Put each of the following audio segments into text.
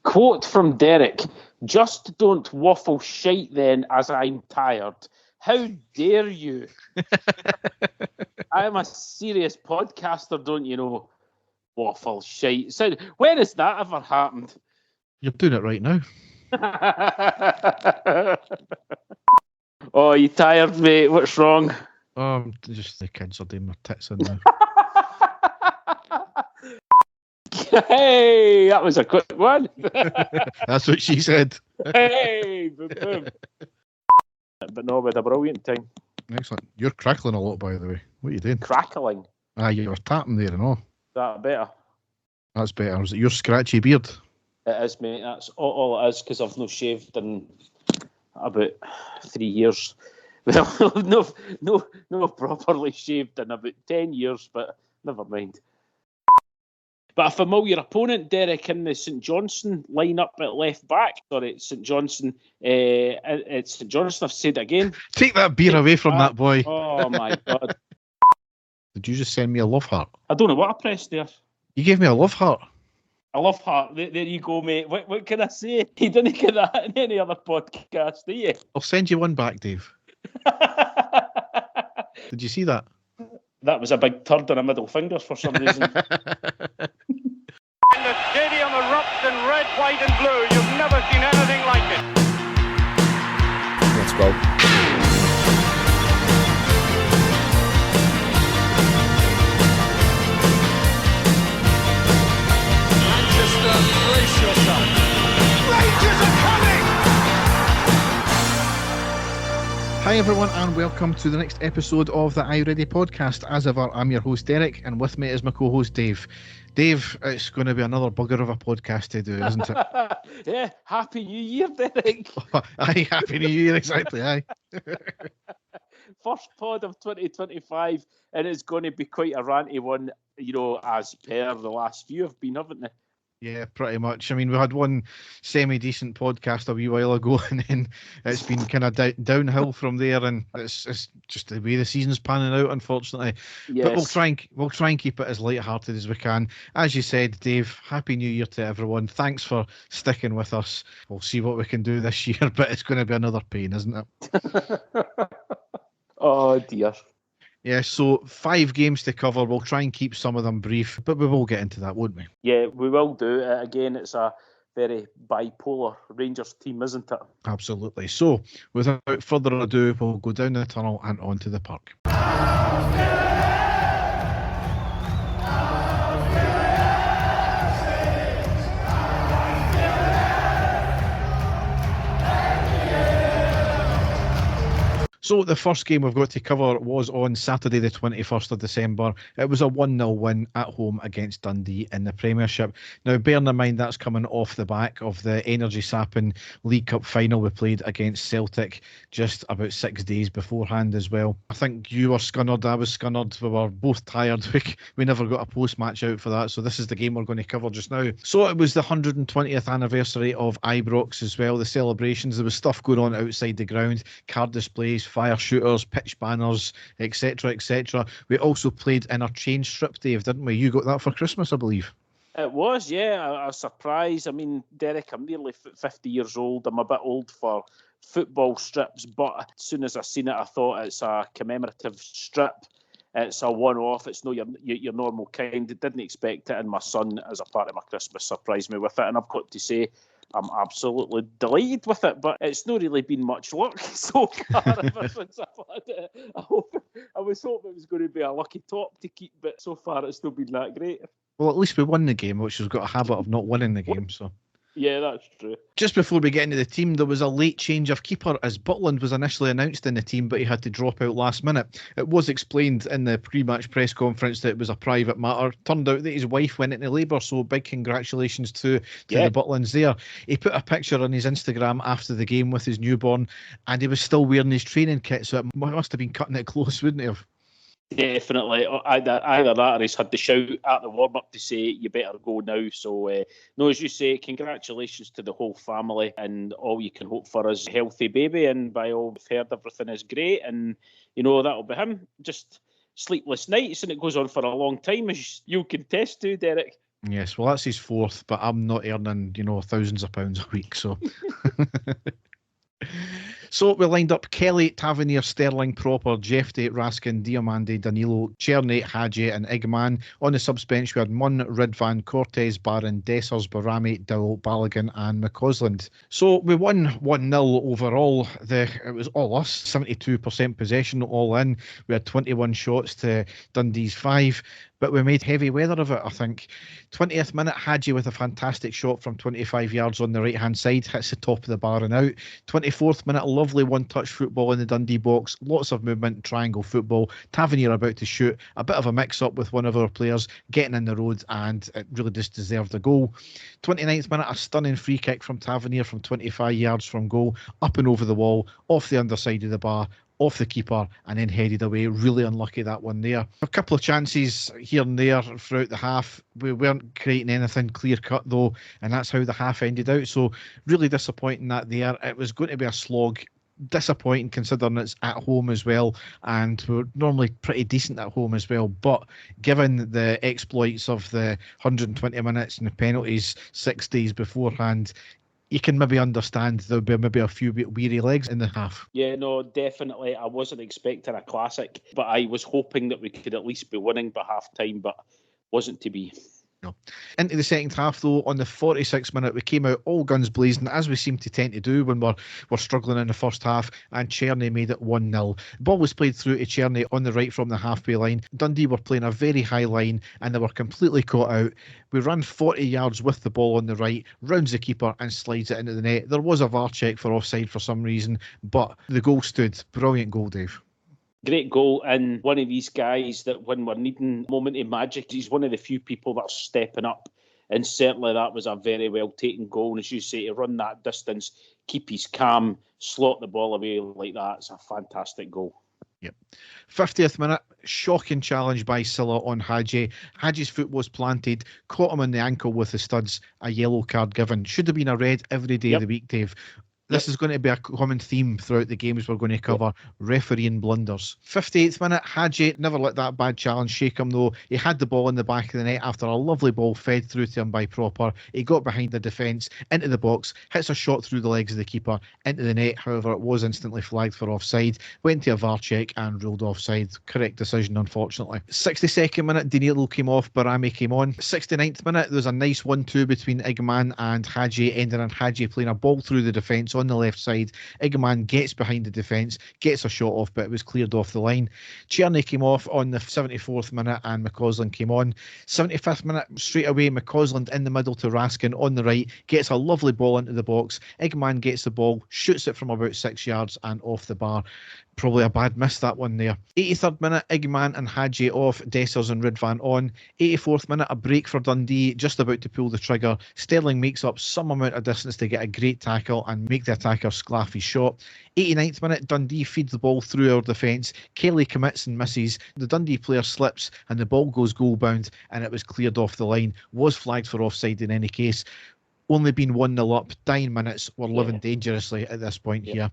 Quote from Derek, just don't waffle shite then as I'm tired. How dare you? I'm a serious podcaster, don't you know? Waffle shite. So, when has that ever happened? You're doing it right now. Oh, you tired, mate? What's wrong? Just the kids are doing their tits in now. Hey, that was a quick one. That's what she said. Hey, boom, boom. But no, we had a brilliant time. Excellent. You're crackling a lot, by the way. What are you doing? Crackling. You were tapping there and all. That better? That's better. Is it your scratchy beard? It is, mate. That's all it is, because I've not shaved in about 3 years. Well, no properly shaved in about 10 years, but never mind. But a familiar opponent, Derek, in the St Johnstone lineup at left back. Sorry, St Johnstone. It's St Johnstone. I've said it again. Take that beer away from that boy. Oh my God! Did you just send me a love heart? I don't know what I pressed there. You gave me a love heart. A love heart. There you go, mate. What can I say? You didn't get that in any other podcast, do you? I'll send you one back, Dave. Did you see that? That was a big turd and a middle finger for some reason. The stadium erupts in red, white and blue. You've never seen anything like it. Let's go. Manchester, brace yourself. Rangers are coming! Hi everyone and welcome to the next episode of the Are You Ready podcast. As ever, I'm your host Derek and with me is my co-host Dave. Dave, it's going to be another bugger of a podcast to do, isn't it? Yeah, Happy New Year, Derek. Aye, Happy New Year, exactly, aye. First pod of 2025 and it's going to be quite a ranty one, you know, as per the last few have been, haven't they? Yeah, pretty much. I mean, we had one semi-decent podcast a wee while ago, and then it's been kind of downhill from there, and it's just the way the season's panning out, unfortunately. Yes. But we'll try and keep it as light-hearted as we can. As you said, Dave, Happy New Year to everyone. Thanks for sticking with us. We'll see what we can do this year, but it's going to be another pain, isn't it? Oh dear. Yeah, so 5 games to cover. We'll try and keep some of them brief, but we will get into that, won't we? Yeah, we will do. Again, it's a very bipolar Rangers team, isn't it? Absolutely. So, without further ado, we'll go down the tunnel and onto the park. So the first game we've got to cover was on Saturday the 21st of December. It was a 1-0 win at home against Dundee in the Premiership. Now, bearing in mind that's coming off the back of the energy-sapping League Cup final we played against Celtic just about 6 days beforehand as well. I think you were scunnered, I was scunnered. We were both tired. We never got a post-match out for that, so this is the game we're going to cover just now. So it was the 120th anniversary of Ibrox as well, the celebrations. There was stuff going on outside the ground, card displays, fire shooters, pitch banners, etc, etc. We also played in our change strip, Dave, didn't we? You got that for Christmas, I believe. It was, yeah, a surprise. I mean, Derek, I'm nearly 50 years old. I'm a bit old for football strips, but as soon as I seen it, I thought it's a commemorative strip. It's a one-off. It's not your normal kind. I didn't expect it, and my son, as a part of my Christmas, surprised me with it. And I've got to say, I'm absolutely delighted with it, but it's not really been much luck so far ever since I've had it. I was hoping it was going to be a lucky top to keep, but so far it's still been that great. Well, at least we won the game, which has got a habit of not winning the game, so... Yeah, that's true. Just before we get into the team, there was a late change of keeper as Butland was initially announced in the team, but he had to drop out last minute. It was explained in the pre-match press conference that it was a private matter. Turned out that his wife went into labour, so big congratulations to the Butlands there. He put a picture on his Instagram after the game with his newborn, and he was still wearing his training kit, so it must have been cutting it close, wouldn't he have? Definitely. Either that or he's had to shout at the warm-up to say, you better go now. So, no, as you say, congratulations to the whole family, and all you can hope for is a healthy baby, and by all we've heard, everything is great, and, you know, that'll be him. Just sleepless nights, and it goes on for a long time, as you'll contest to, Derek. Yes, well, that's his fourth, but I'm not earning, thousands of pounds a week, so. So we lined up Kelly, Tavernier, Sterling, Proper, Jefty, Raskin, Diamande, Danilo, Czerny, Hadji and Eggman. On the subs bench we had Munn, Ridvan, Cortez, Barron, Dessers, Barami, Dowell, Balogun and McCausland. So we won 1-0 overall. It was all us, 72% possession all in. We had 21 shots to Dundee's 5. But we made heavy weather of it, I think. 20th minute, Hadji with a fantastic shot from 25 yards on the right-hand side, hits the top of the bar and out. 24th minute, a lovely one-touch football in the Dundee box, lots of movement, triangle football. Tavernier about to shoot, a bit of a mix-up with one of our players, getting in the road, and it really just deserved a goal. 29th minute, a stunning free kick from Tavernier from 25 yards from goal, up and over the wall, off the underside of the bar, off the keeper and then headed away. Really unlucky, that one there. A couple of chances here and there throughout the half. We weren't creating anything clear cut though, and that's how the half ended out. So really disappointing that there. It was going to be a slog. Disappointing considering it's at home as well, and we're normally pretty decent at home as well, but given the exploits of the 120 minutes and the penalties 6 days beforehand, you can maybe understand there'll be maybe a few weary legs in the half. Yeah, no, definitely. I wasn't expecting a classic, but I was hoping that we could at least be winning by half time, but wasn't to be. No. Into the second half, though, on the 46th minute, we came out all guns blazing, as we seem to tend to do when we're struggling in the first half, and Czerny made it 1-0. The ball was played through to Czerny on the right from the halfway line. Dundee were playing a very high line, and they were completely caught out. We ran 40 yards with the ball on the right, rounds the keeper and slides it into the net. There was a VAR check for offside for some reason, but the goal stood. Brilliant goal, Dave. Great goal, and one of these guys that when we're needing a moment of magic, he's one of the few people that are stepping up, and certainly that was a very well taken goal. And as you say, to run that distance, keep his calm, slot the ball away like that, it's a fantastic goal. Yep. 50th minute, shocking challenge by Silla on Hadji. Hadji's foot was planted, caught him in the ankle with the studs, a yellow card given. Should have been a red every day of the week, Dave. This is going to be a common theme throughout the games we're going to cover. Refereeing blunders. 58th minute, Hadji never let that bad challenge shake him though. He had the ball in the back of the net after a lovely ball fed through to him by Proper. He got behind the defence, into the box, hits a shot through the legs of the keeper, into the net. However, it was instantly flagged for offside. Went to a VAR check and ruled offside. Correct decision, unfortunately. 62nd minute, Danilo came off, Barami came on. 69th minute, there was a nice 1-2 between Eggman and Hadji, ending on Hadji playing a ball through the defence on the left side. Eggman gets behind the defence, gets a shot off, but it was cleared off the line. Czerny came off on the 74th minute and McCausland came on. 75th minute, straight away, McCausland in the middle to Raskin on the right, gets a lovely ball into the box. Eggman gets the ball, shoots it from about 6 yards and off the bar. Probably a bad miss, that one there. 83rd minute, Eggman and Hadji off, Dessers and Ridvan on. 84th minute, a break for Dundee, just about to pull the trigger. Sterling makes up some amount of distance to get a great tackle and make the attacker sclaff his shot. 89th minute, Dundee feeds the ball through our defence. Kelly commits and misses. The Dundee player slips and the ball goes goal bound and it was cleared off the line. Was flagged for offside in any case. Only been 1-0 up, 9 minutes. We're living dangerously at this point here.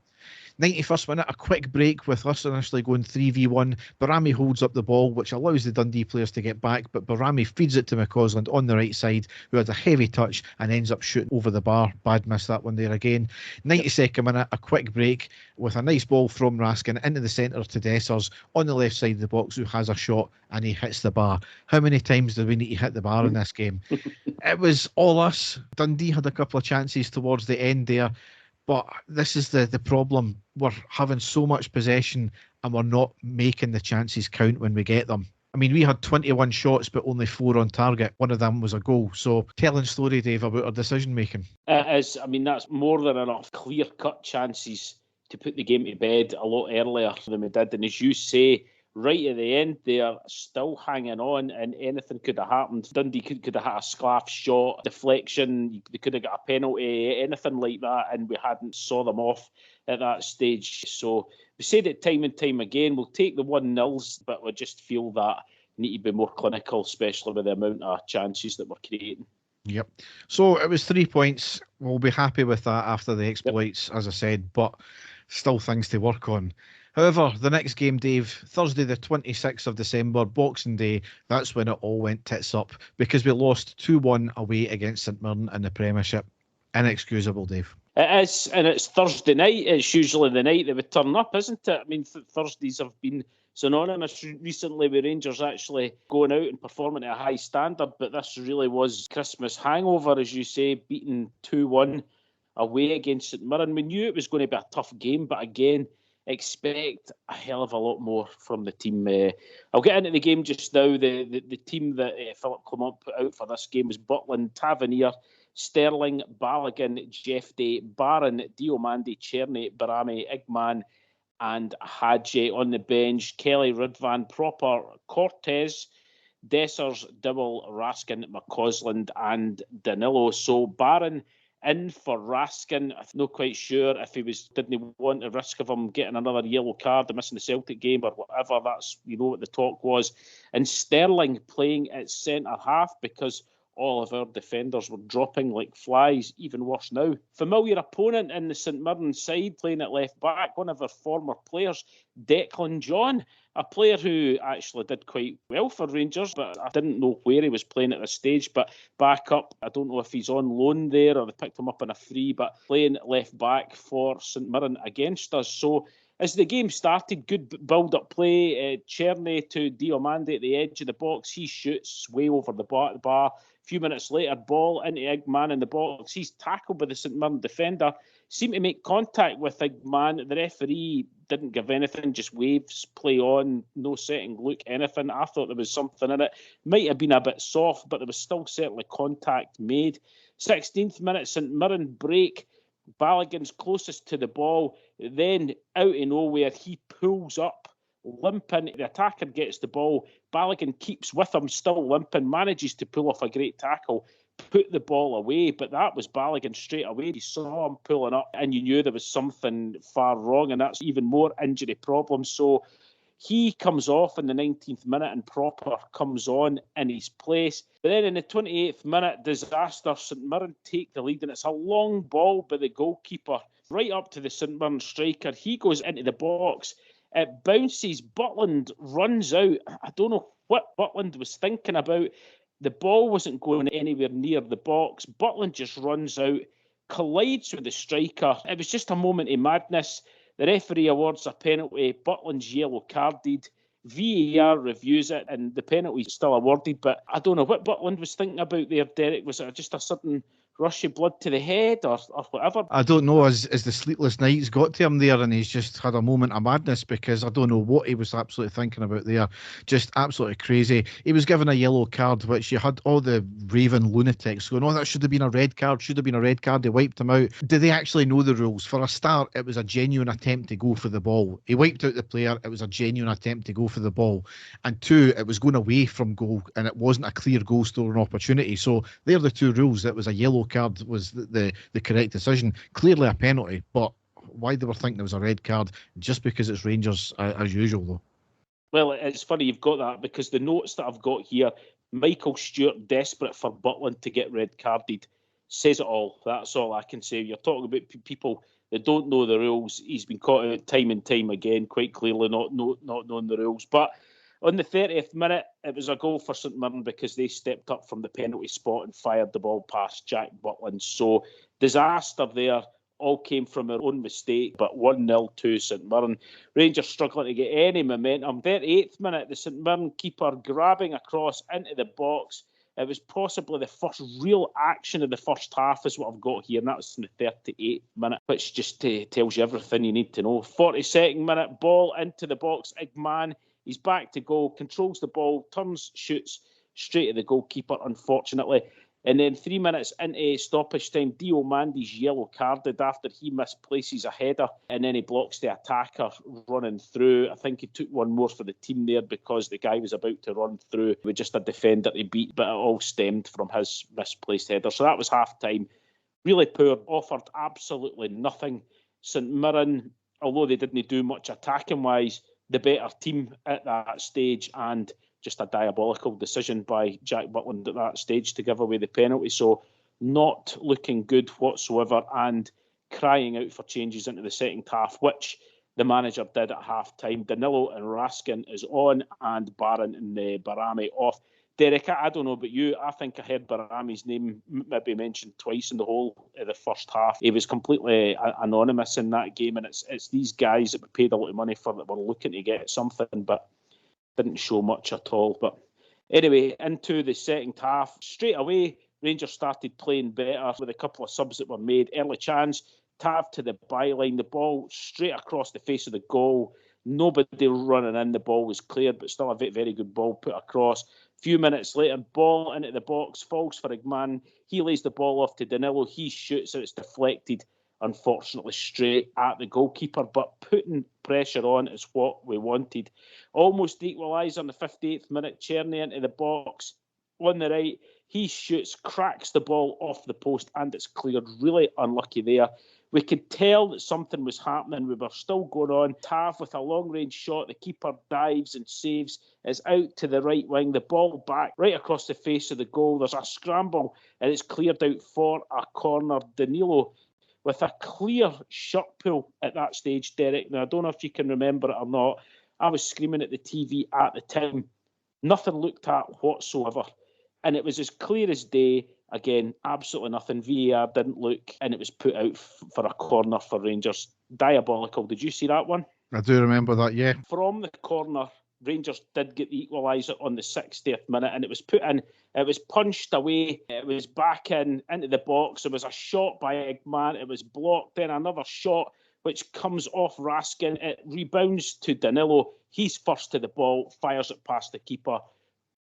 91st minute, a quick break with us initially going 3v1. Barami holds up the ball, which allows the Dundee players to get back, but Barami feeds it to McCausland on the right side, who has a heavy touch and ends up shooting over the bar. Bad miss, that one there again. 92nd minute, a quick break with a nice ball from Raskin into the centre to Dessers on the left side of the box, who has a shot and he hits the bar. How many times do we need to hit the bar in this game? It was all us. Dundee had a couple of chances towards the end there, but this is the problem. We're having so much possession and we're not making the chances count when we get them. I mean, we had 21 shots, but only 4 on target. One of them was a goal. So, telling story, Dave, about our decision making. It is. I mean, that's more than enough clear-cut chances to put the game to bed a lot earlier than we did. And as you say, right at the end, they are still hanging on, and anything could have happened. Dundee could have had a sclaff shot, deflection, they could have got a penalty, anything like that, and we hadn't saw them off at that stage. So we said it time and time again, we'll take the 1-0s, but we just feel that we need to be more clinical, especially with the amount of chances that we're creating. Yep. So it was 3 points. We'll be happy with that after the exploits, as I said, but still things to work on. However, the next game, Dave, Thursday the 26th of December, Boxing Day, that's when it all went tits up because we lost 2-1 away against St Mirren in the Premiership. Inexcusable, Dave. It is, and it's Thursday night. It's usually the night they would turn up, isn't it? I mean, Thursdays have been synonymous recently with Rangers actually going out and performing at a high standard, but this really was Christmas hangover, as you say, beating 2-1 away against St Mirren. We knew it was going to be a tough game, but again, expect a hell of a lot more from the team. I'll get into the game just now. The team that Philip Clement put out for this game was Butland, Tavernier, Sterling, Balogun, Jeffday, Barron, Diomande, Cherny, Barami, Igman and Hadji. On the bench, Kelly, Ridvan, Proper, Cortez, Dessers, Dibble, Raskin, McCausland and Danilo. So Barron in for Raskin. I'm not quite sure if he didn't want the risk of him getting another yellow card and missing the Celtic game or whatever. That's, what the talk was. And Sterling playing at centre half because all of our defenders were dropping like flies. Even worse now. Familiar opponent in the St Mirren side playing at left back, one of our former players, Declan John, a player who actually did quite well for Rangers, but I didn't know where he was playing at this stage. But back up, I don't know if he's on loan there or they picked him up on a free, but playing left back for St Mirren against us. So as the game started, good build-up play. Cherny to Diomande at the edge of the box. He shoots way over the bar. A few minutes later, ball into Igman in the box. He's tackled by the St Mirren defender. Seemed to make contact with Igman. The referee didn't give anything, just waves, play on, no setting, look, anything. I thought there was something in it. Might have been a bit soft, but there was still certainly contact made. 16th minute, St Mirren break. Balogun's closest to the ball. Then, out of nowhere, he pulls up, limping. The attacker gets the ball. Balogun keeps with him, still limping, manages to pull off a great tackle, put the ball away, but that was Balogun straight away. You saw him pulling up and you knew there was something far wrong, and that's even more injury problems. So he comes off in the 19th minute and Proper comes on in his place. But then in the 28th minute, disaster. St Mirren take the lead, and it's a long ball by the goalkeeper right up to the St Mirren striker. He goes into the box. It bounces. Butland runs out. I don't know what Butland was thinking about. The ball wasn't going anywhere near the box. Butland just runs out, collides with the striker. It was just a moment of madness. The referee awards a penalty. Butland's yellow carded. VAR reviews it, and the penalty is still awarded. But I don't know what Butland was thinking about there, Derek. Was it just a sudden rush of blood to the head or whatever? I don't know. As the sleepless nights got to him there, and he's just had a moment of madness, because I don't know what he was absolutely thinking about there. Just absolutely crazy. He was given a yellow card, which you had all the raving lunatics going, "Oh, that should have been a red card, should have been a red card." They wiped him out. Do they actually know the rules? For a start, it was a genuine attempt to go for the ball. He wiped out the player. It was a genuine attempt to go for the ball. And two, it was going away from goal, and it wasn't a clear goal scoring opportunity. So they're the two rules. It was a yellow card was the correct decision. Clearly a penalty, but why they were thinking it was a red card just because it's Rangers as usual, though. Well, it's funny you've got that, because the notes that I've got here, Michael Stewart desperate for Butland to get red carded, says it all. That's all I can say. You're talking about people that don't know the rules. He's been caught out time and time again, quite clearly not knowing the rules. But on the 30th minute, it was a goal for St Mirren because they stepped up from the penalty spot and fired the ball past Jack Butland. So disaster there. All came from their own mistake, but 1-0 to St Mirren. Rangers struggling to get any momentum. 38th minute, the St Mirren keeper grabbing across into the box. It was possibly the first real action of the first half, is what I've got here, and that was in the 38th minute, which just tells you everything you need to know. 42nd minute, ball into the box. Igman, he's back to goal, controls the ball, turns, shoots straight at the goalkeeper, unfortunately. And then 3 minutes into stoppage time, Diomande's yellow carded after he misplaces a header, and then he blocks the attacker running through. I think he took one more for the team there because the guy was about to run through with just a defender to beat, but it all stemmed from his misplaced header. So that was half-time. Really poor, offered absolutely nothing. St Mirren, although they didn't do much attacking-wise, the better team at that stage, and just a diabolical decision by Jack Butland at that stage to give away the penalty. So not looking good whatsoever, and crying out for changes into the second half, which the manager did at half-time. Danilo and Raskin is on, and Barron and Barami off. Derek, I don't know about you. I think I heard Barami's name maybe mentioned twice in the whole of the first half. He was completely anonymous in that game, and it's these guys that we paid a lot of money for that were looking to get something, but didn't show much at all. But anyway, into the second half, straight away, Rangers started playing better with a couple of subs that were made. Early chance, Tav to the byline, the ball straight across the face of the goal. Nobody running in, the ball was cleared, but still a very, very good ball put across. A few minutes later, ball into the box, falls for Igman. He lays the ball off to Danilo. He shoots and it's deflected, unfortunately, straight at the goalkeeper. But putting pressure on is what we wanted. Almost equaliser in the 58th minute. Czerny into the box on the right. He shoots, cracks the ball off the post, and it's cleared. Really unlucky there. We could tell that something was happening. We were still going on. Tav with a long-range shot. The keeper dives and saves. It's out to the right wing. The ball back right across the face of the goal. There's a scramble, and it's cleared out for a corner. Danilo with a clear shirt pull at that stage, Derek. Now, I don't know if you can remember it or not. I was screaming at the TV at the time. Nothing looked at whatsoever. And it was as clear as day. Again, absolutely nothing. VAR didn't look, and it was put out for a corner for Rangers. Diabolical. Did you see that one? I do remember that, yeah. From the corner, Rangers did get the equaliser on the 60th minute, and it was put in. It was punched away. It was back into the box. There was a shot by Igman. It was blocked. Then another shot, which comes off Raskin. It rebounds to Danilo. He's first to the ball, fires it past the keeper.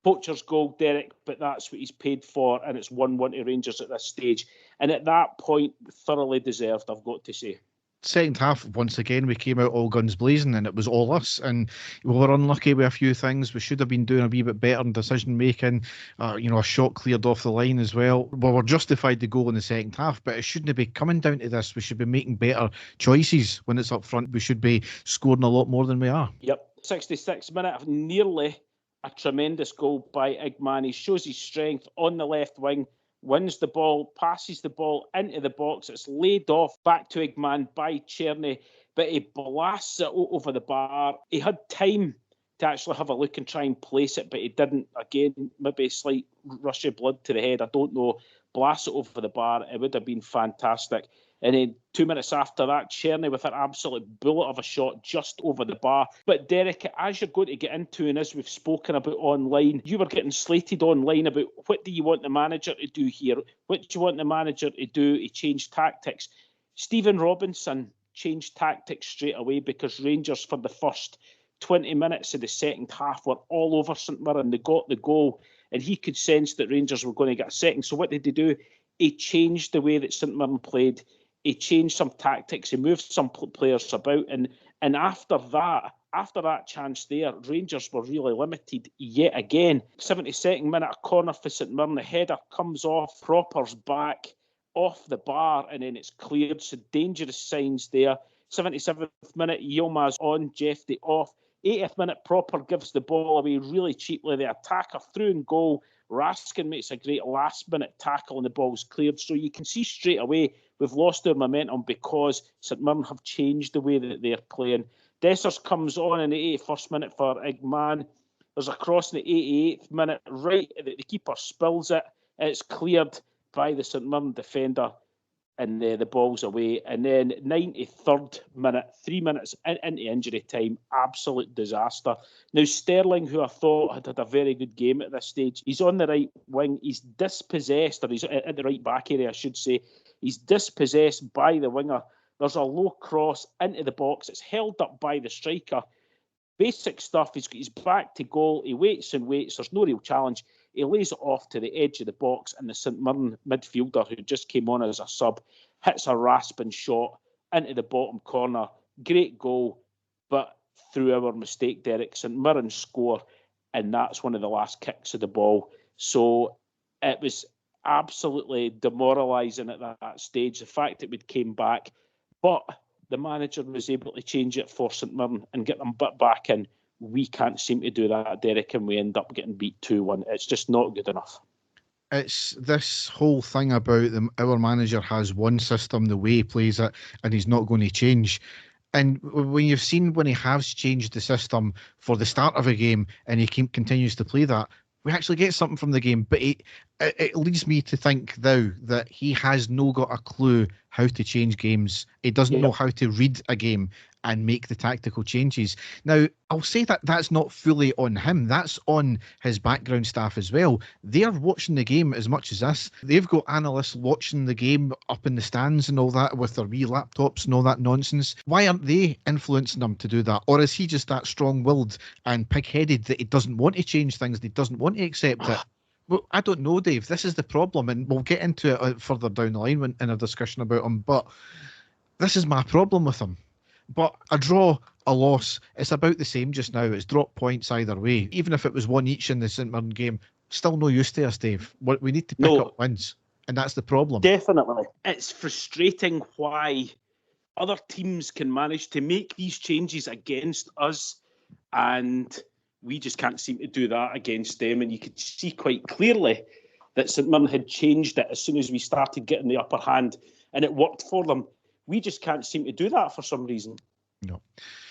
Poacher's goal, Derek, but that's what he's paid for, and it's 1-1 to Rangers at this stage. And at that point, thoroughly deserved, I've got to say. Second half, once again, we came out all guns blazing, and it was all us. And we were unlucky with a few things. We should have been doing a wee bit better in decision making. A shot cleared off the line as well. We were justified to go in the second half, but it shouldn't be coming down to this. We should be making better choices when it's up front. We should be scoring a lot more than we are. Yep, 66th minute, nearly a tremendous goal by Igman. He shows his strength on the left wing, wins the ball, passes the ball into the box. It's laid off back to Igman by Czerny, but he blasts it over the bar. He had time to actually have a look and try and place it, but he didn't. Again, maybe a slight rush of blood to the head. I don't know. Blast it over the bar. It would have been fantastic. And then 2 minutes after that, Czerny with an absolute bullet of a shot just over the bar. But Derek, as you're going to get into, and as we've spoken about online, you were getting slated online about what do you want the manager to do here? What do you want the manager to do to change tactics? Stephen Robinson changed tactics straight away because Rangers, for the first 20 minutes of the second half, were all over St Mirren. They got the goal, and he could sense that Rangers were going to get a second. So what did he do? He changed the way that St Mirren played. He changed some tactics. He moved some players about. And after that chance there, Rangers were really limited yet again. 72nd minute, a corner for St Mirren. The header comes off, Proper's back, off the bar, and then it's cleared. So dangerous signs there. 77th minute, Yilmaz on, Jeffrey off. 80th minute, Proper gives the ball away really cheaply. The attacker through in goal. Raskin makes a great last-minute tackle and the ball's cleared. So you can see straight away we've lost our momentum because St Mirren have changed the way that they're playing. Dessers comes on in the 81st minute for Igman. There's a cross in the 88th minute. Right, the keeper spills it. It's cleared by the St Mirren defender, and the ball's away. And then 93rd minute, 3 minutes into injury time, absolute disaster. Now, Sterling, who I thought had a very good game at this stage, he's on the right wing. He's dispossessed, or he's at the right back area, I should say. He's dispossessed by the winger. There's a low cross into the box. It's held up by the striker. Basic stuff. He's back to goal. He waits and waits. There's no real challenge. He lays it off to the edge of the box, and the St Mirren midfielder, who just came on as a sub, hits a rasping shot into the bottom corner. Great goal, but through our mistake, Derek, St Mirren score, and that's one of the last kicks of the ball. So it was absolutely demoralising at that stage, the fact that we came back, but the manager was able to change it for St Mirren and get them back in. We can't seem to do that, Derek, and we end up getting beat 2-1. It's just not good enough. It's this whole thing about our manager has one system, the way he plays it, and he's not going to change. And when you've seen when he has changed the system for the start of a game and he continues to play that, we actually get something from the game. But it leads me to think now that he has no got a clue how to change games. He doesn't know how to read a game and make the tactical changes. Now, I'll say that that's not fully on him. That's on his background staff as well. They're watching the game as much as us. They've got analysts watching the game up in the stands and all that with their wee laptops and all that nonsense. Why aren't they influencing him to do that? Or is he just that strong-willed and pig-headed that he doesn't want to change things, that he doesn't want to accept it? Well, I don't know, Dave. This is the problem, and we'll get into it further down the line in a discussion about him, but this is my problem with him. But a draw, a loss, it's about the same just now. It's drop points either way. Even if it was one each in the St Mirren game, still no use to us, Dave. We need to pick up wins, and that's the problem. Definitely. It's frustrating why other teams can manage to make these changes against us, and we just can't seem to do that against them. And you could see quite clearly that St Mirren had changed it as soon as we started getting the upper hand, and it worked for them. We just can't seem to do that for some reason. No.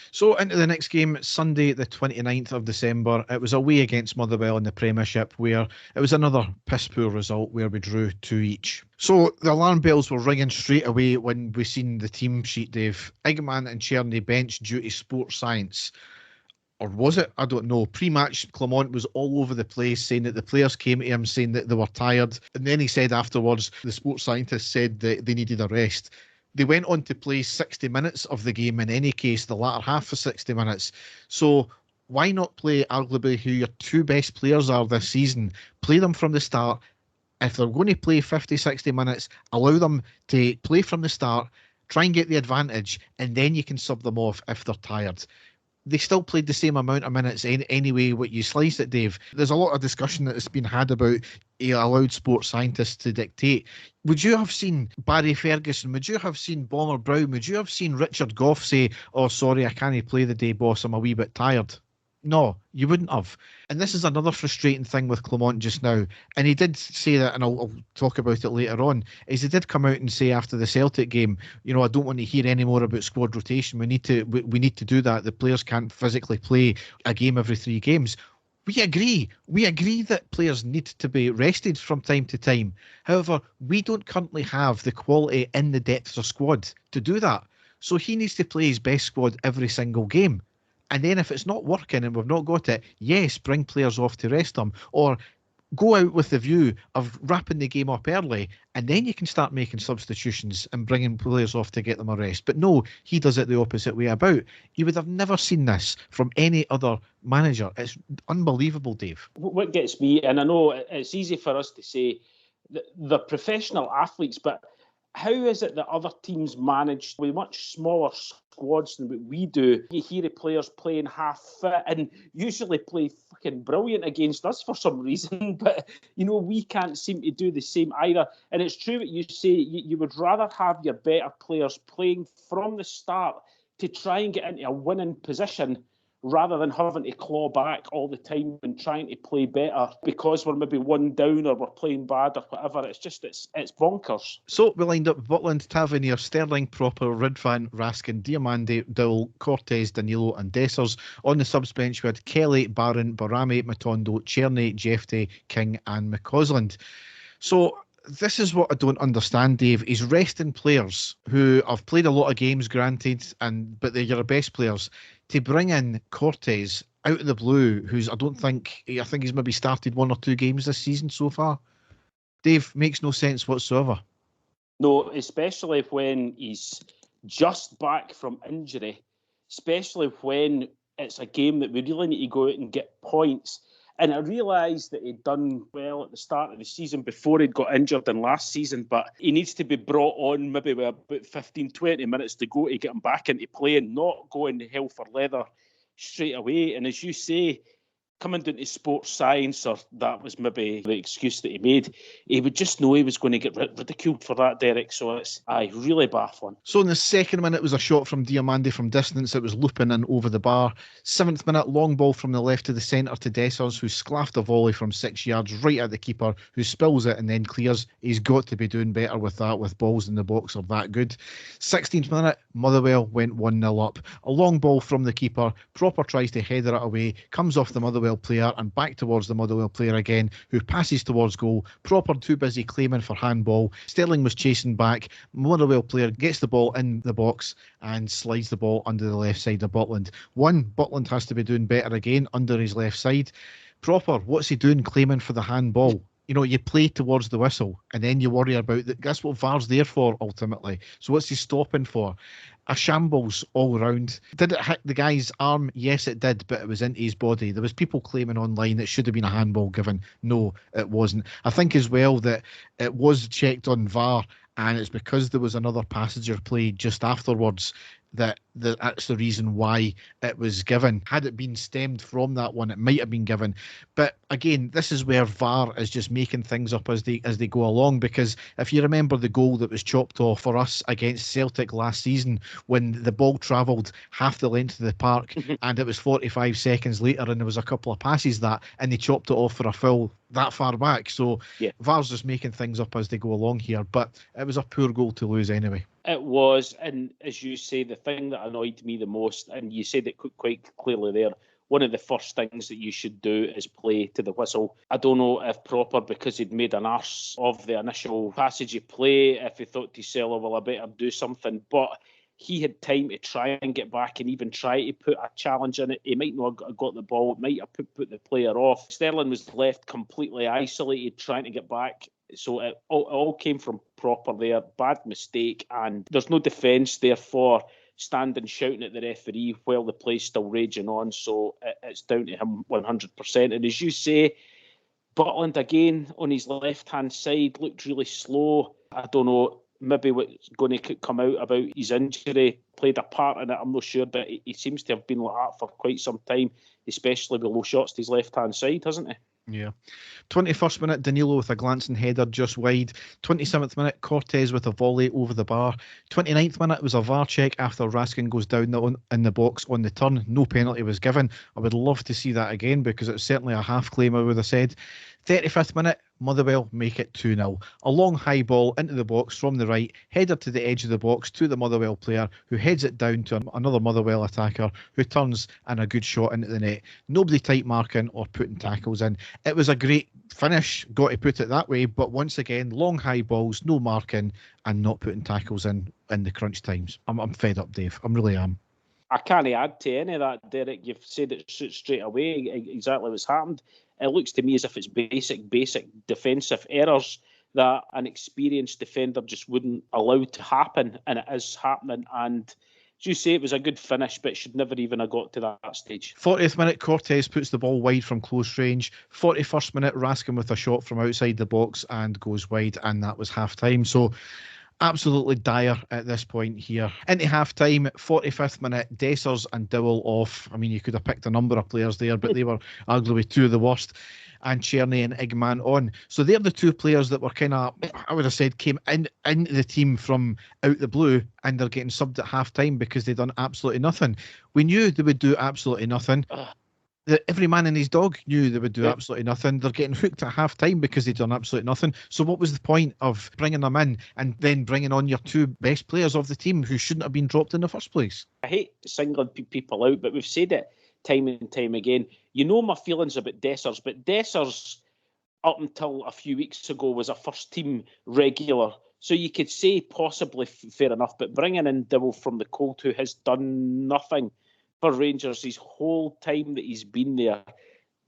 So into the next game, Sunday the 29th of December. It was away against Motherwell in the Premiership, where it was another piss poor result where we drew 2 each. So the alarm bells were ringing straight away when we seen the team sheet, Dave. Eggman and Czerny bench due to sports science. Or was it? I don't know. Pre-match, Clement was all over the place saying that the players came to him saying that they were tired. And then he said afterwards, the sports scientist said that they needed a rest. They went on to play 60 minutes of the game in any case, the latter half of 60 minutes. So why not play arguably who your 2 best players are this season? Play them from the start. If they're going to play 50, 60 minutes, allow them to play from the start, try and get the advantage, and then you can sub them off if they're tired. They still played the same amount of minutes anyway, what you slice it, Dave. There's a lot of discussion that has been had about he allowed sports scientists to dictate. Would you have seen Barry Ferguson? Would you have seen Bomber Brown? Would you have seen Richard Gough say, "Oh, sorry, I can't play the day, boss, I'm a wee bit tired"? No, you wouldn't have. And this is another frustrating thing with Clement just now. And he did say that, and I'll talk about it later on, is he did come out and say after the Celtic game, you know, I don't want to hear any more about squad rotation. We need to do that. The players can't physically play a game every 3 games. We agree. We agree that players need to be rested from time to time. However, we don't currently have the quality in the depth of squad to do that. So he needs to play his best squad every single game. And then if it's not working and we've not got it, yes, bring players off to rest them. Or go out with the view of wrapping the game up early, and then you can start making substitutions and bringing players off to get them a rest. But no, he does it the opposite way about. You would have never seen this from any other manager. It's unbelievable, Dave. What gets me, and I know it's easy for us to say, the professional athletes, but how is it that other teams manage with much smaller squads than what we do? You hear the players playing half fit and usually play fucking brilliant against us for some reason, but you know, we can't seem to do the same either. And it's true what you say, you would rather have your better players playing from the start to try and get into a winning position rather than having to claw back all the time and trying to play better because we're maybe 1 down or we're playing bad or whatever. It's bonkers. So we lined up Butland, Tavernier, Sterling, Proper, Ridvan, Raskin, Diamande, Dowell, Cortez, Danilo and Dessers. On the subs bench we had Kelly, Barron, Barami, Matondo, Czerny, Jefte, King and McCausland. So this is what I don't understand, Dave. He's resting players who have played a lot of games, granted, but they're your best players. To bring in Cortez out of the blue, I think he's maybe started 1 or 2 games this season so far. Dave, makes no sense whatsoever. No, especially when he's just back from injury, especially when it's a game that we really need to go out and get points. And I realised that he'd done well at the start of the season before he'd got injured in last season, but he needs to be brought on maybe with about 15, 20 minutes to go to get him back into play and not going hell for leather straight away. And as you say, coming down to sports science, or that was maybe the excuse that he made, he would just know he was going to get ridiculed for that, Derek. So it's really baffling. So in the second minute, it was a shot from Diamande from distance. It was looping in over the bar. 7th minute, long ball from the left to the centre to Dessers, who sclaffed a volley from 6 yards right at the keeper, who spills it and then clears. He's got to be doing better with that, with balls in the box are that good. 16th minute, Motherwell went 1-0 up. A long ball from the keeper. Proper tries to header it away, comes off the Motherwell player and back towards the Motherwell player again, who passes towards goal. Proper too busy claiming for handball. Sterling was chasing back. Motherwell player gets the ball in the box and slides the ball under the left side of Butland. Butland has to be doing better again under his left side. Proper, what's he doing claiming for the handball? You know, you play towards the whistle and then you worry about that. That's what VAR's there for ultimately. So what's he stopping for? A shambles all round. Did it hit the guy's arm? Yes, it did, but it was into his body. There was people claiming online it should have been a handball given. No, it wasn't. I think as well that it was checked on VAR, and it's because there was another passenger played just afterwards that's the reason why it was given. Had it been stemmed from that one, it might have been given. But again, this is where VAR is just making things up as they go along, because if you remember the goal that was chopped off for us against Celtic last season, when the ball travelled half the length of the park and it was 45 seconds later and there was a couple of passes and they chopped it off for a foul that far back. So yeah, VAR's just making things up as they go along here, but it was a poor goal to lose anyway. It was, and as you say, the thing that annoyed me the most, and you said it quite clearly there, one of the first things that you should do is play to the whistle. I don't know if Proper, because he'd made an arse of the initial passage of play, if he thought to Sello, well, I better do something, but he had time to try and get back and even try to put a challenge in it. He might not have got the ball, it might have put the player off. Sterling was left completely isolated trying to get back. So it all came from Proper there. Bad mistake, and there's no defence, therefore standing shouting at the referee while the play's still raging on. So it's down to him 100%. And as you say, Butland again on his left-hand side looked really slow. I don't know, maybe what's going to come out about his injury played a part in it, I'm not sure, but he seems to have been like that for quite some time, especially with low shots to his left-hand side, hasn't he? Yeah. 21st minute, Danilo with a glancing header just wide. 27th minute, Cortez with a volley over the bar. 29th minute was a VAR check after Raskin goes down in the box on the turn. No penalty was given. I would love to see that again because it's certainly a half claim, I would have said. 35th minute, Motherwell make it 2-0. A long high ball into the box from the right, header to the edge of the box to the Motherwell player, who heads it down to another Motherwell attacker, who turns and a good shot into the net. Nobody tight marking or putting tackles in. It was a great finish, got to put it that way, but once again, long high balls, no marking, and not putting tackles in the crunch times. I'm fed up, Dave. I really am. I can't add to any of that, Derek. You've said it straight away, exactly what's happened. It looks to me as if it's basic defensive errors that an experienced defender just wouldn't allow to happen, and it is happening. And as you say, it was a good finish, but it should never even have got to that stage. 40th minute, Cortez puts the ball wide from close range. 41st minute, Raskin with a shot from outside the box and goes wide, and that was half-time. So absolutely dire at this point here. Into half-time, 45th minute, Dessers and Dowell off. I mean, you could have picked a number of players there, but they were arguably two of the worst. And Czerny and Igman on. So they're the two players that were kind of, I would have said, came into the team from out the blue, and they're getting subbed at half-time because they've done absolutely nothing. We knew they would do absolutely nothing. Every man and his dog knew they would do absolutely nothing. They're getting hooked at half-time because they've done absolutely nothing. So what was the point of bringing them in and then bringing on your two best players of the team who shouldn't have been dropped in the first place? I hate singling people out, but we've said it time and time again. You know my feelings about Dessers, but Dessers, up until a few weeks ago, was a first-team regular. So you could say possibly fair enough, but bringing in Dowell from the cold, who has done nothing for Rangers his whole time that he's been there,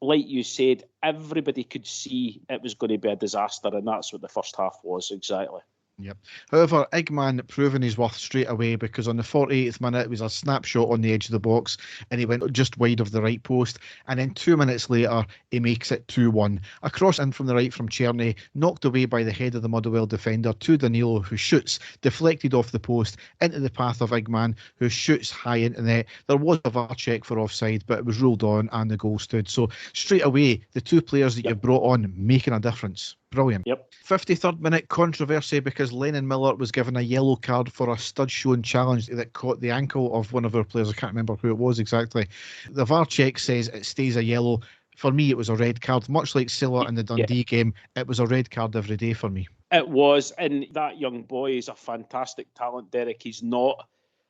like you said, everybody could see it was going to be a disaster, and that's what the first half was exactly. Yep. However, Eggman proving his worth straight away, because on the 48th minute it was a snapshot on the edge of the box and he went just wide of the right post, and then 2 minutes later he makes it 2-1. A cross in from the right from Czerny, knocked away by the head of the Motherwell defender to Danilo, who shoots, deflected off the post into the path of Eggman, who shoots high into net. There was a VAR check for offside, but it was ruled on and the goal stood. So straight away, the two players that you brought on making a difference. Brilliant. 53rd minute controversy, because Lennon Miller was given a yellow card for a stud shown challenge that caught the ankle of one of our players. I can't remember who it was exactly. The VAR check says it stays a yellow. For me, it was a red card. Much like Silla in the Dundee game, it was a red card every day for me. It was, and that young boy is a fantastic talent, Derek. He's not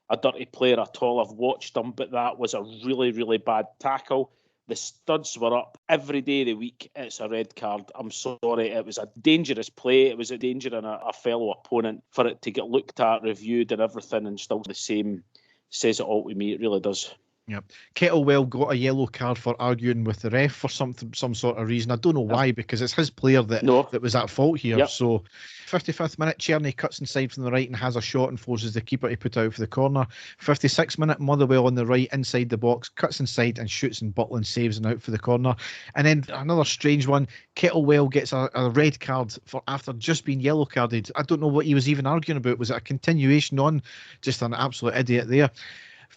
a dirty player at all. I've watched him, but that was a really, really bad tackle. The studs were up every day of the week. It's a red card. I'm sorry. It was a dangerous play. It was a danger in a fellow opponent. For it to get looked at, reviewed and everything, and still the same, says it all to me. It really does. Yep. Kettlewell got a yellow card for arguing with the ref for some sort of reason. I don't know why, because it's his player that was at fault here. So 55th minute, Czerny cuts inside from the right and has a shot and forces the keeper to put out for the corner. 56th minute, Motherwell on the right inside the box, cuts inside and shoots, and Butland saves and out for the corner. And then another strange one, Kettlewell gets a red card for after just being yellow carded. I don't know what he was even arguing about. Was it a continuation on? Just an absolute idiot there.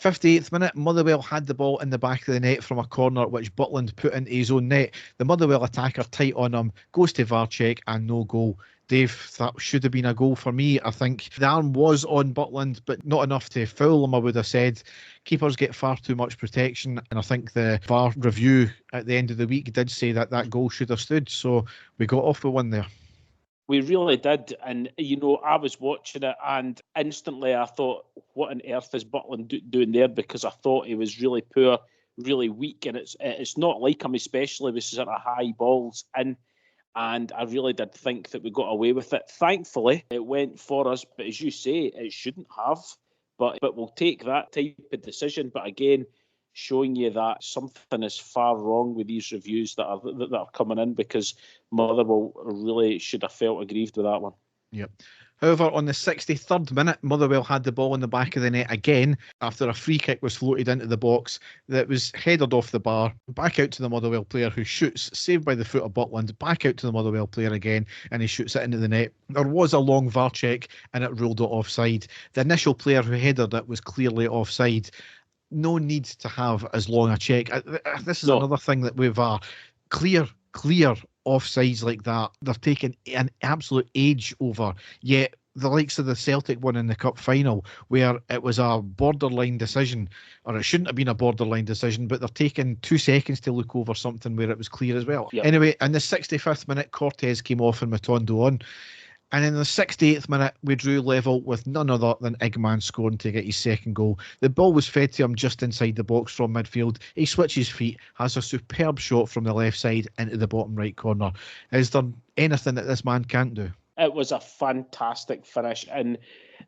58th minute, Motherwell had the ball in the back of the net from a corner which Butland put into his own net. The Motherwell attacker tight on him, goes to VAR check and no goal. Dave, that should have been a goal for me. I think the arm was on Butland, but not enough to foul him, I would have said. Keepers get far too much protection, and I think the VAR review at the end of the week did say that goal should have stood, so we got off with one there. We really did. And, I was watching it and instantly I thought, what on earth is Butland doing there? Because I thought he was really poor, really weak. And it's not like him, especially with sort of high balls in. And I really did think that we got away with it. Thankfully, it went for us. But as you say, it shouldn't have. But we'll take that type of decision. But again, showing you that something is far wrong with these reviews that are coming in, because Motherwell really should have felt aggrieved with that one. Yep. However, on the 63rd minute, Motherwell had the ball in the back of the net again after a free kick was floated into the box that was headed off the bar, back out to the Motherwell player who shoots, saved by the foot of Butland, back out to the Motherwell player again, and he shoots it into the net. There was a long VAR check and it ruled it offside. The initial player who headed it was clearly offside. No need to have as long a check. This is another thing that we've clear offsides like that. They're taking an absolute age over. Yet the likes of the Celtic one in the cup final, where it was a borderline decision, or it shouldn't have been a borderline decision, but they're taking 2 seconds to look over something where it was clear as well. Yep. Anyway, in the 65th minute, Cortez came off and Matondo on. And in the 68th minute, we drew level with none other than Eggman scoring to get his second goal. The ball was fed to him just inside the box from midfield. He switches feet, has a superb shot from the left side into the bottom right corner. Is there anything that this man can't do? It was a fantastic finish. And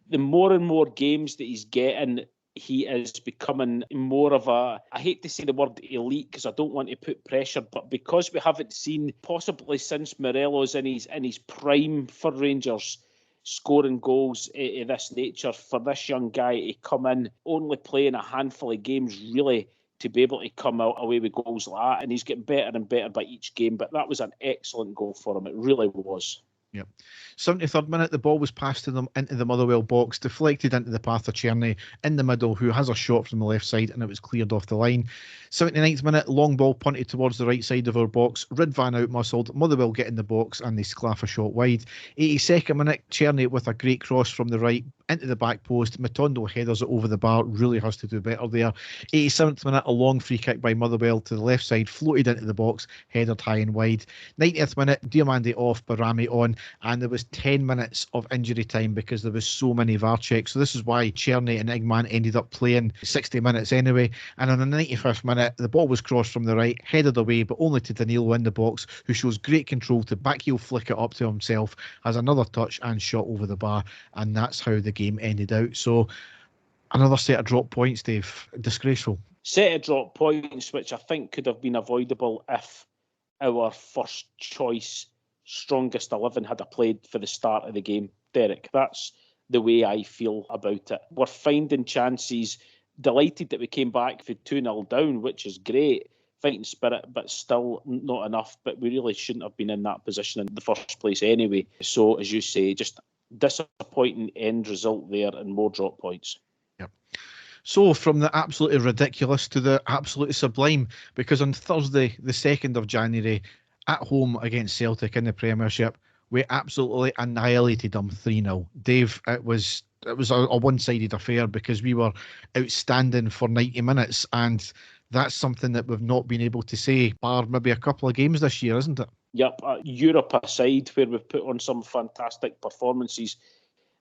the more and more games that he's getting, he is becoming more of I hate to say the word elite because I don't want to put pressure, but because we haven't seen, possibly since Morelos in his prime for Rangers, scoring goals of this nature, for this young guy to come in, only playing a handful of games really, to be able to come out away with goals like that. And he's getting better and better by each game, but that was an excellent goal for him. It really was. Yep. 73rd minute, the ball was passed to them into the Motherwell box, deflected into the path of Czerny in the middle, who has a shot from the left side, and it was cleared off the line. 79th minute, long ball punted towards the right side of our box. Ridvan out-muscled, Motherwell get in the box, and they sclaff a shot wide. 82nd minute, Czerny with a great cross from the right into the back post. Matondo headers it over the bar, really has to do better there. 87th minute, a long free kick by Motherwell to the left side, floated into the box, headed high and wide. 90th minute, Diomande off, Barami on, and there was 10 minutes of injury time because there was so many VAR checks. So this is why Czerny and Eggman ended up playing 60 minutes anyway. And on the 95th minute, the ball was crossed from the right, headed away, but only to Danilo in the box, who shows great control to back heel flick it up to himself, has another touch and shot over the bar, and that's how the game ended out. So another set of drop points, Dave. Disgraceful. Set of drop points, which I think could have been avoidable if our first choice strongest 11 had played for the start of the game. Derek. That's the way I feel about it. We're finding chances. Delighted that we came back for 2-0 down, which is great. Fighting spirit, but still not enough. But we really shouldn't have been in that position in the first place anyway. So, as you say, just disappointing end result there and more drop points. Yep. So, from the absolutely ridiculous to the absolutely sublime, because on Thursday, the 2nd of January, at home against Celtic in the Premiership, we absolutely annihilated them 3-0. Dave, it was a one-sided affair because we were outstanding for 90 minutes, and that's something that we've not been able to say, bar maybe a couple of games this year, isn't it? Yep, Europe aside, where we've put on some fantastic performances,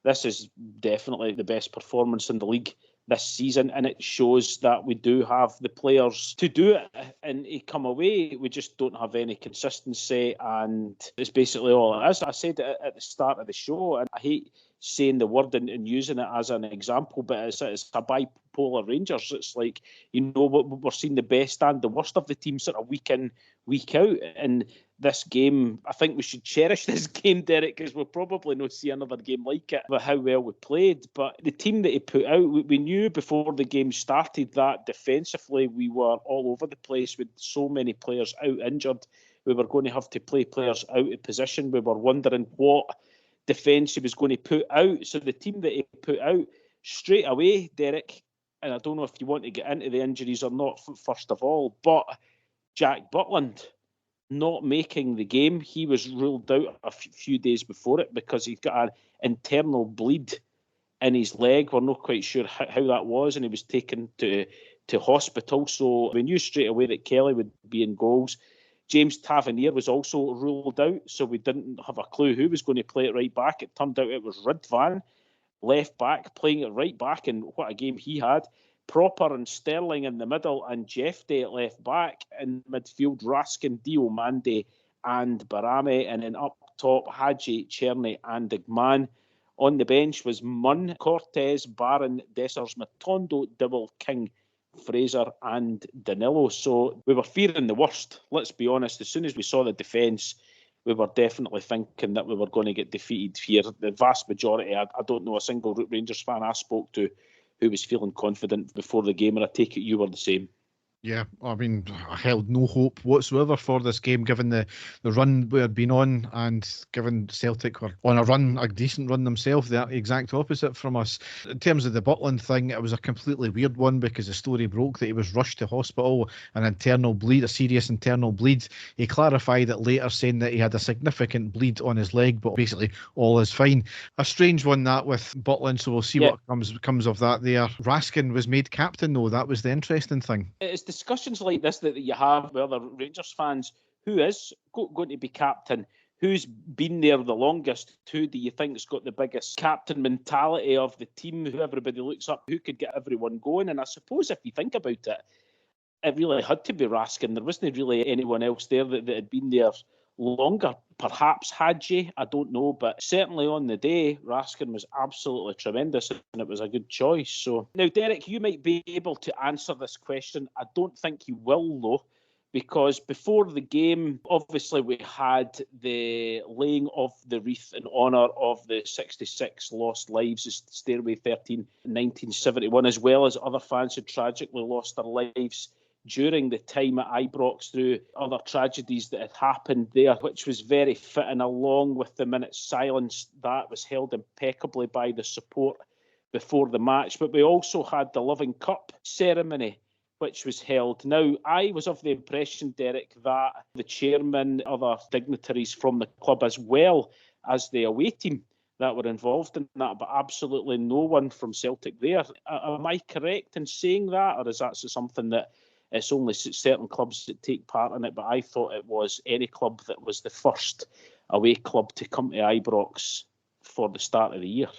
this is definitely the best performance in the league this season, and it shows that we do have the players to do it and to come away. We just don't have any consistency, and it's basically all it is. I said it at the start of the show, and I hate saying the word and using it as an example, but it's a bipolar Rangers. It's like, we're seeing the best and the worst of the team sort of week in, week out. And this game, I think we should cherish this game, Derek, because we'll probably not see another game like it with how well we played. But the team that he put out, we knew before the game started that defensively we were all over the place with so many players out injured. We were going to have to play players out of position. We were wondering what defence he was going to put out. So the team that he put out straight away, Derek, and I don't know if you want to get into the injuries or not first of all, but Jack Butland not making the game. He was ruled out a few days before it because he's got an internal bleed in his leg. We're not quite sure how that was, and he was taken to hospital. So we knew straight away that Kelly would be in goals. James Tavernier was also ruled out, so we didn't have a clue who was going to play it right back. It turned out it was Ridvan, left back, playing it right back, and what a game he had. Proper and Sterling in the middle, and Jeffday at left back. In midfield, Raskin, Diomande and Barame, and then up top, Hadji, Cherny and Digman. On the bench was Munn, Cortez, Barron, Dessers, Matondo, Dibble, King, Fraser and Danilo. So we were fearing the worst, let's be honest. As soon as we saw the defence, we were definitely thinking that we were going to get defeated here. The vast majority, I don't know a single Rangers fan I spoke to who was feeling confident before the game, and I take it you were the same. Yeah, I mean, I held no hope whatsoever for this game, given the run we had been on, and given Celtic were on a decent run themselves, the exact opposite from us. In terms of the Butland thing, it was a completely weird one because the story broke that he was rushed to hospital, a serious internal bleed. He clarified it later, saying that he had a significant bleed on his leg, but basically all is fine. A strange one that with Butland, so we'll see what comes of that there. Raskin was made captain though, that was the interesting thing. It's discussions like this that you have with other Rangers fans. Who is going to be captain? Who's been there the longest? Who do you think's got the biggest captain mentality of the team? Who everybody looks up, who could get everyone going? And I suppose if you think about it, it really had to be Raskin. There wasn't really anyone else there that had been there longer. Perhaps Hadji, I don't know, but certainly on the day, Raskin was absolutely tremendous and it was a good choice. So now, Derek, you might be able to answer this question. I don't think you will, though, because before the game, obviously we had the laying of the wreath in honour of the 66 lost lives, Stairway 13 in 1971, as well as other fans who tragically lost their lives during the time at Ibrox through other tragedies that had happened there, which was very fitting, along with the minute's silence that was held impeccably by the support before the match. But we also had the Living Cup ceremony, which was held. Now, I was of the impression, Derek, that the chairman, other dignitaries from the club, as well as the away team that were involved in that, but absolutely no one from Celtic there. Am I correct in saying that, or is that something that it's only certain clubs that take part in it? But I thought it was any club that was the first away club to come to Ibrox for the start of the year.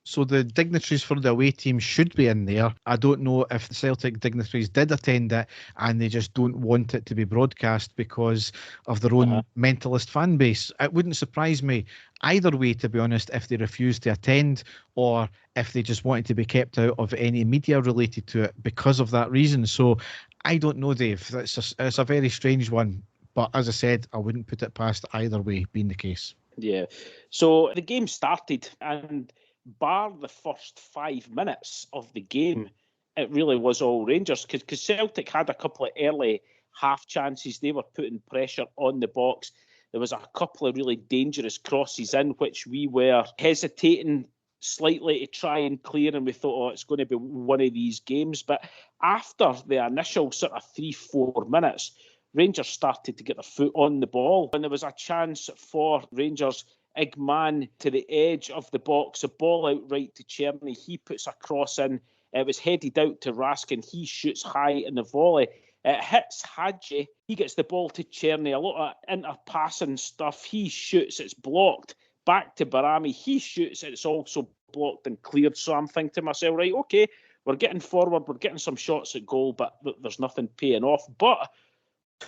So the dignitaries for the away team should be in there. I don't know if the Celtic dignitaries did attend it and they just don't want it to be broadcast because of their own mentalist fan base. It wouldn't surprise me either way, to be honest, if they refused to attend or if they just wanted to be kept out of any media related to it because of that reason. So I don't know, Dave. It's a very strange one. But as I said, I wouldn't put it past either way being the case. Yeah. So the game started, and bar the first 5 minutes of the game, it really was all Rangers, because Celtic had a couple of early half chances. They were putting pressure on the box. There was a couple of really dangerous crosses in, which we were hesitating slightly to try and clear, and we thought, it's going to be one of these games. But after the initial sort of 3-4 minutes, Rangers started to get their foot on the ball, and there was a chance for Rangers. Igman to the edge of the box, a ball out right to Czerny. He puts a cross in. It was headed out to Raskin. He shoots high in the volley. It hits Hadji. He gets the ball to Czerny. A lot of inter-passing stuff. He shoots. It's blocked. Back to Barami. He shoots. It's also blocked and cleared. So I'm thinking to myself, right, okay, we're getting forward. We're getting some shots at goal, but there's nothing paying off. But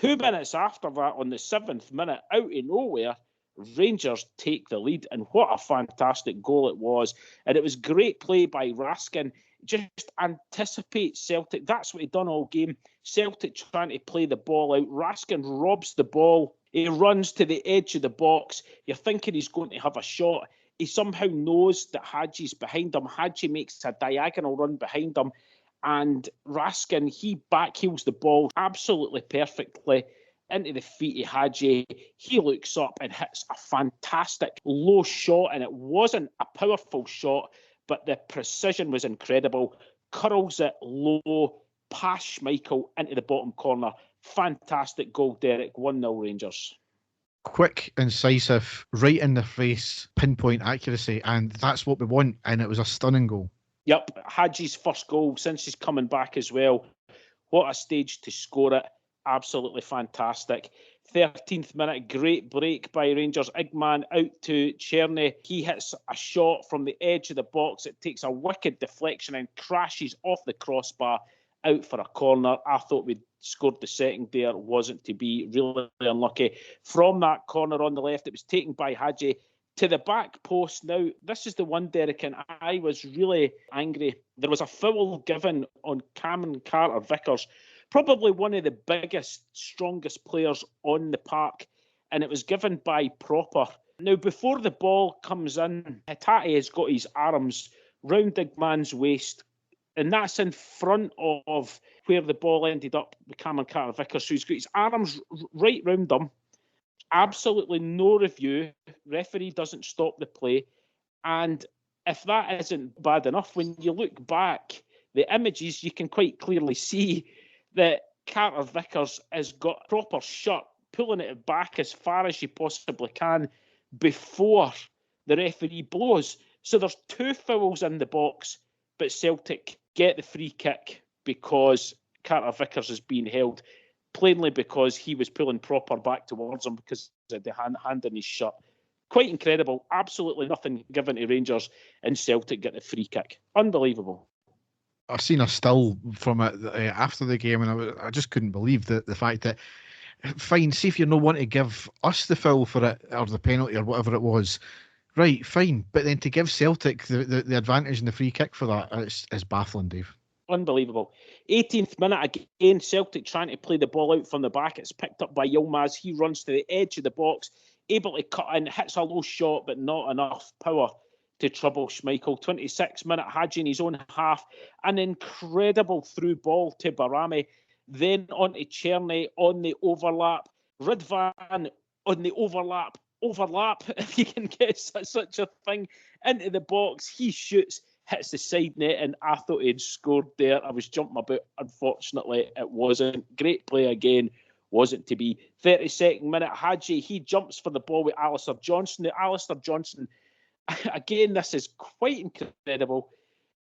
2 minutes after that, on the 7th minute, out of nowhere, Rangers take the lead, and what a fantastic goal it was. And it was great play by Raskin. Just anticipate Celtic. That's what he'd done all game. Celtic trying to play the ball out. Raskin robs the ball. He runs to the edge of the box. You're thinking he's going to have a shot. He somehow knows that Hadji's behind him. Hadji makes a diagonal run behind him, and Raskin, he backheels the ball absolutely perfectly into the feet of Hadji. He looks up and hits a fantastic low shot, and it wasn't a powerful shot, but the precision was incredible. Curls it low, past Schmeichel into the bottom corner. Fantastic goal, Derek. 1-0 Rangers. Quick, incisive, right in the face, pinpoint accuracy, and that's what we want, and it was a stunning goal. Yep, Hadji's first goal since he's coming back as well. What a stage to score it. Absolutely fantastic. 13th minute, great break by Rangers. Igman out to Czerny. He hits a shot from the edge of the box. It takes a wicked deflection and crashes off the crossbar out for a corner. I thought we'd scored the second there. Wasn't to be. Really unlucky. From that corner on the left, it was taken by Hadji to the back post. Now, this is the one, Derek, and I was really angry. There was a foul given on Cameron Carter-Vickers, probably one of the biggest, strongest players on the park, and it was given by Proper. Now, before the ball comes in, Hatate has got his arms round Igman's waist, and that's in front of where the ball ended up with Cameron Carter-Vickers. So he's got his arms right round him. Absolutely no review. Referee doesn't stop the play. And if that isn't bad enough, when you look back, the images, you can quite clearly see that Carter-Vickers has got Proper shirt, pulling it back as far as she possibly can before the referee blows. So there's 2 fouls in the box, but Celtic get the free kick because Carter-Vickers is being held, plainly because he was pulling Proper back towards him because of the hand in his shirt. Quite incredible. Absolutely nothing given to Rangers, and Celtic get the free kick. Unbelievable. I seen a still from it after the game, and I just couldn't believe the fact that, fine, see if you're not wanting to give us the foul for it, or the penalty, or whatever it was, right, fine, but then to give Celtic the advantage in the free kick for that, is baffling, Dave. Unbelievable. 18th minute again, Celtic trying to play the ball out from the back. It's picked up by Yilmaz. He runs to the edge of the box, able to cut in, hits a low shot, but not enough power to trouble Schmeichel. 26th minute, Hadji in his own half. An incredible through ball to Barami. Then on to Czerny on the overlap. Ridvan on the overlap, if you can get such a thing, into the box. He shoots, hits the side net, and I thought he'd scored there. I was jumping about. Unfortunately, it wasn't. Great play again. Wasn't to be. 32nd minute, Hadji, he jumps for the ball with Alistair Johnson. Alistair Johnson, again, this is quite incredible.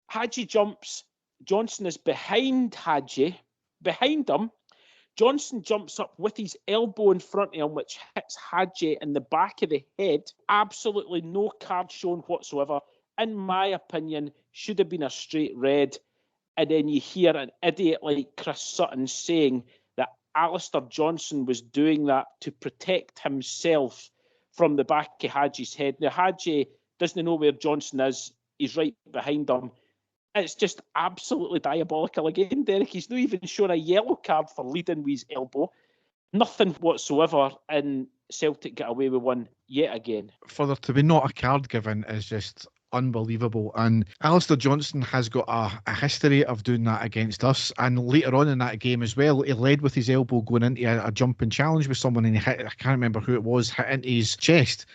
Hadji jumps. Johnson is behind Hadji. Behind him, Johnson jumps up with his elbow in front of him, which hits Hadji in the back of the head. Absolutely no card shown whatsoever. In my opinion, should have been a straight red. And then you hear an idiot like Chris Sutton saying that Alistair Johnson was doing that to protect himself from the back of Hadji's head. Now, Hadji doesn't know where Johnson is. He's right behind him. It's just absolutely diabolical again, Derek. He's not even shown a yellow card for leading with his elbow. Nothing whatsoever, and Celtic get away with one yet again. For there to be not a card given is just unbelievable. And Alistair Johnston has got a history of doing that against us. And later on in that game as well, he led with his elbow going into a jumping challenge with someone, and he hit, I can't remember who it was, hit into his chest.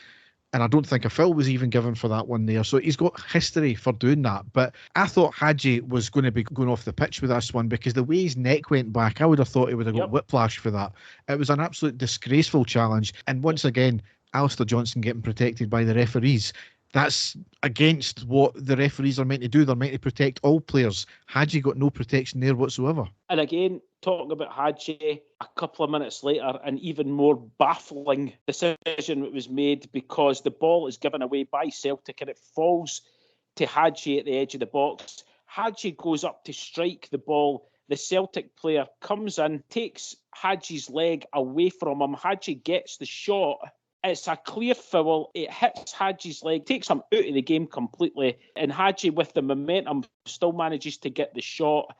And I don't think a foul was even given for that one there. So he's got history for doing that. But I thought Hadji was going to be going off the pitch with this one, because the way his neck went back, I would have thought he would have got whiplash for that. It was an absolute disgraceful challenge. And once again, Alistair Johnston getting protected by the referees. That's against what the referees are meant to do. They're meant to protect all players. Hadji got no protection there whatsoever. And again, talking about Hadji, a couple of minutes later, an even more baffling decision was made, because the ball is given away by Celtic and it falls to Hadji at the edge of the box. Hadji goes up to strike the ball. The Celtic player comes in, takes Hadji's leg away from him. Hadji gets the shot. It's a clear foul. It hits Hadji's leg, takes him out of the game completely. And Hadji, with the momentum, still manages to get the shot,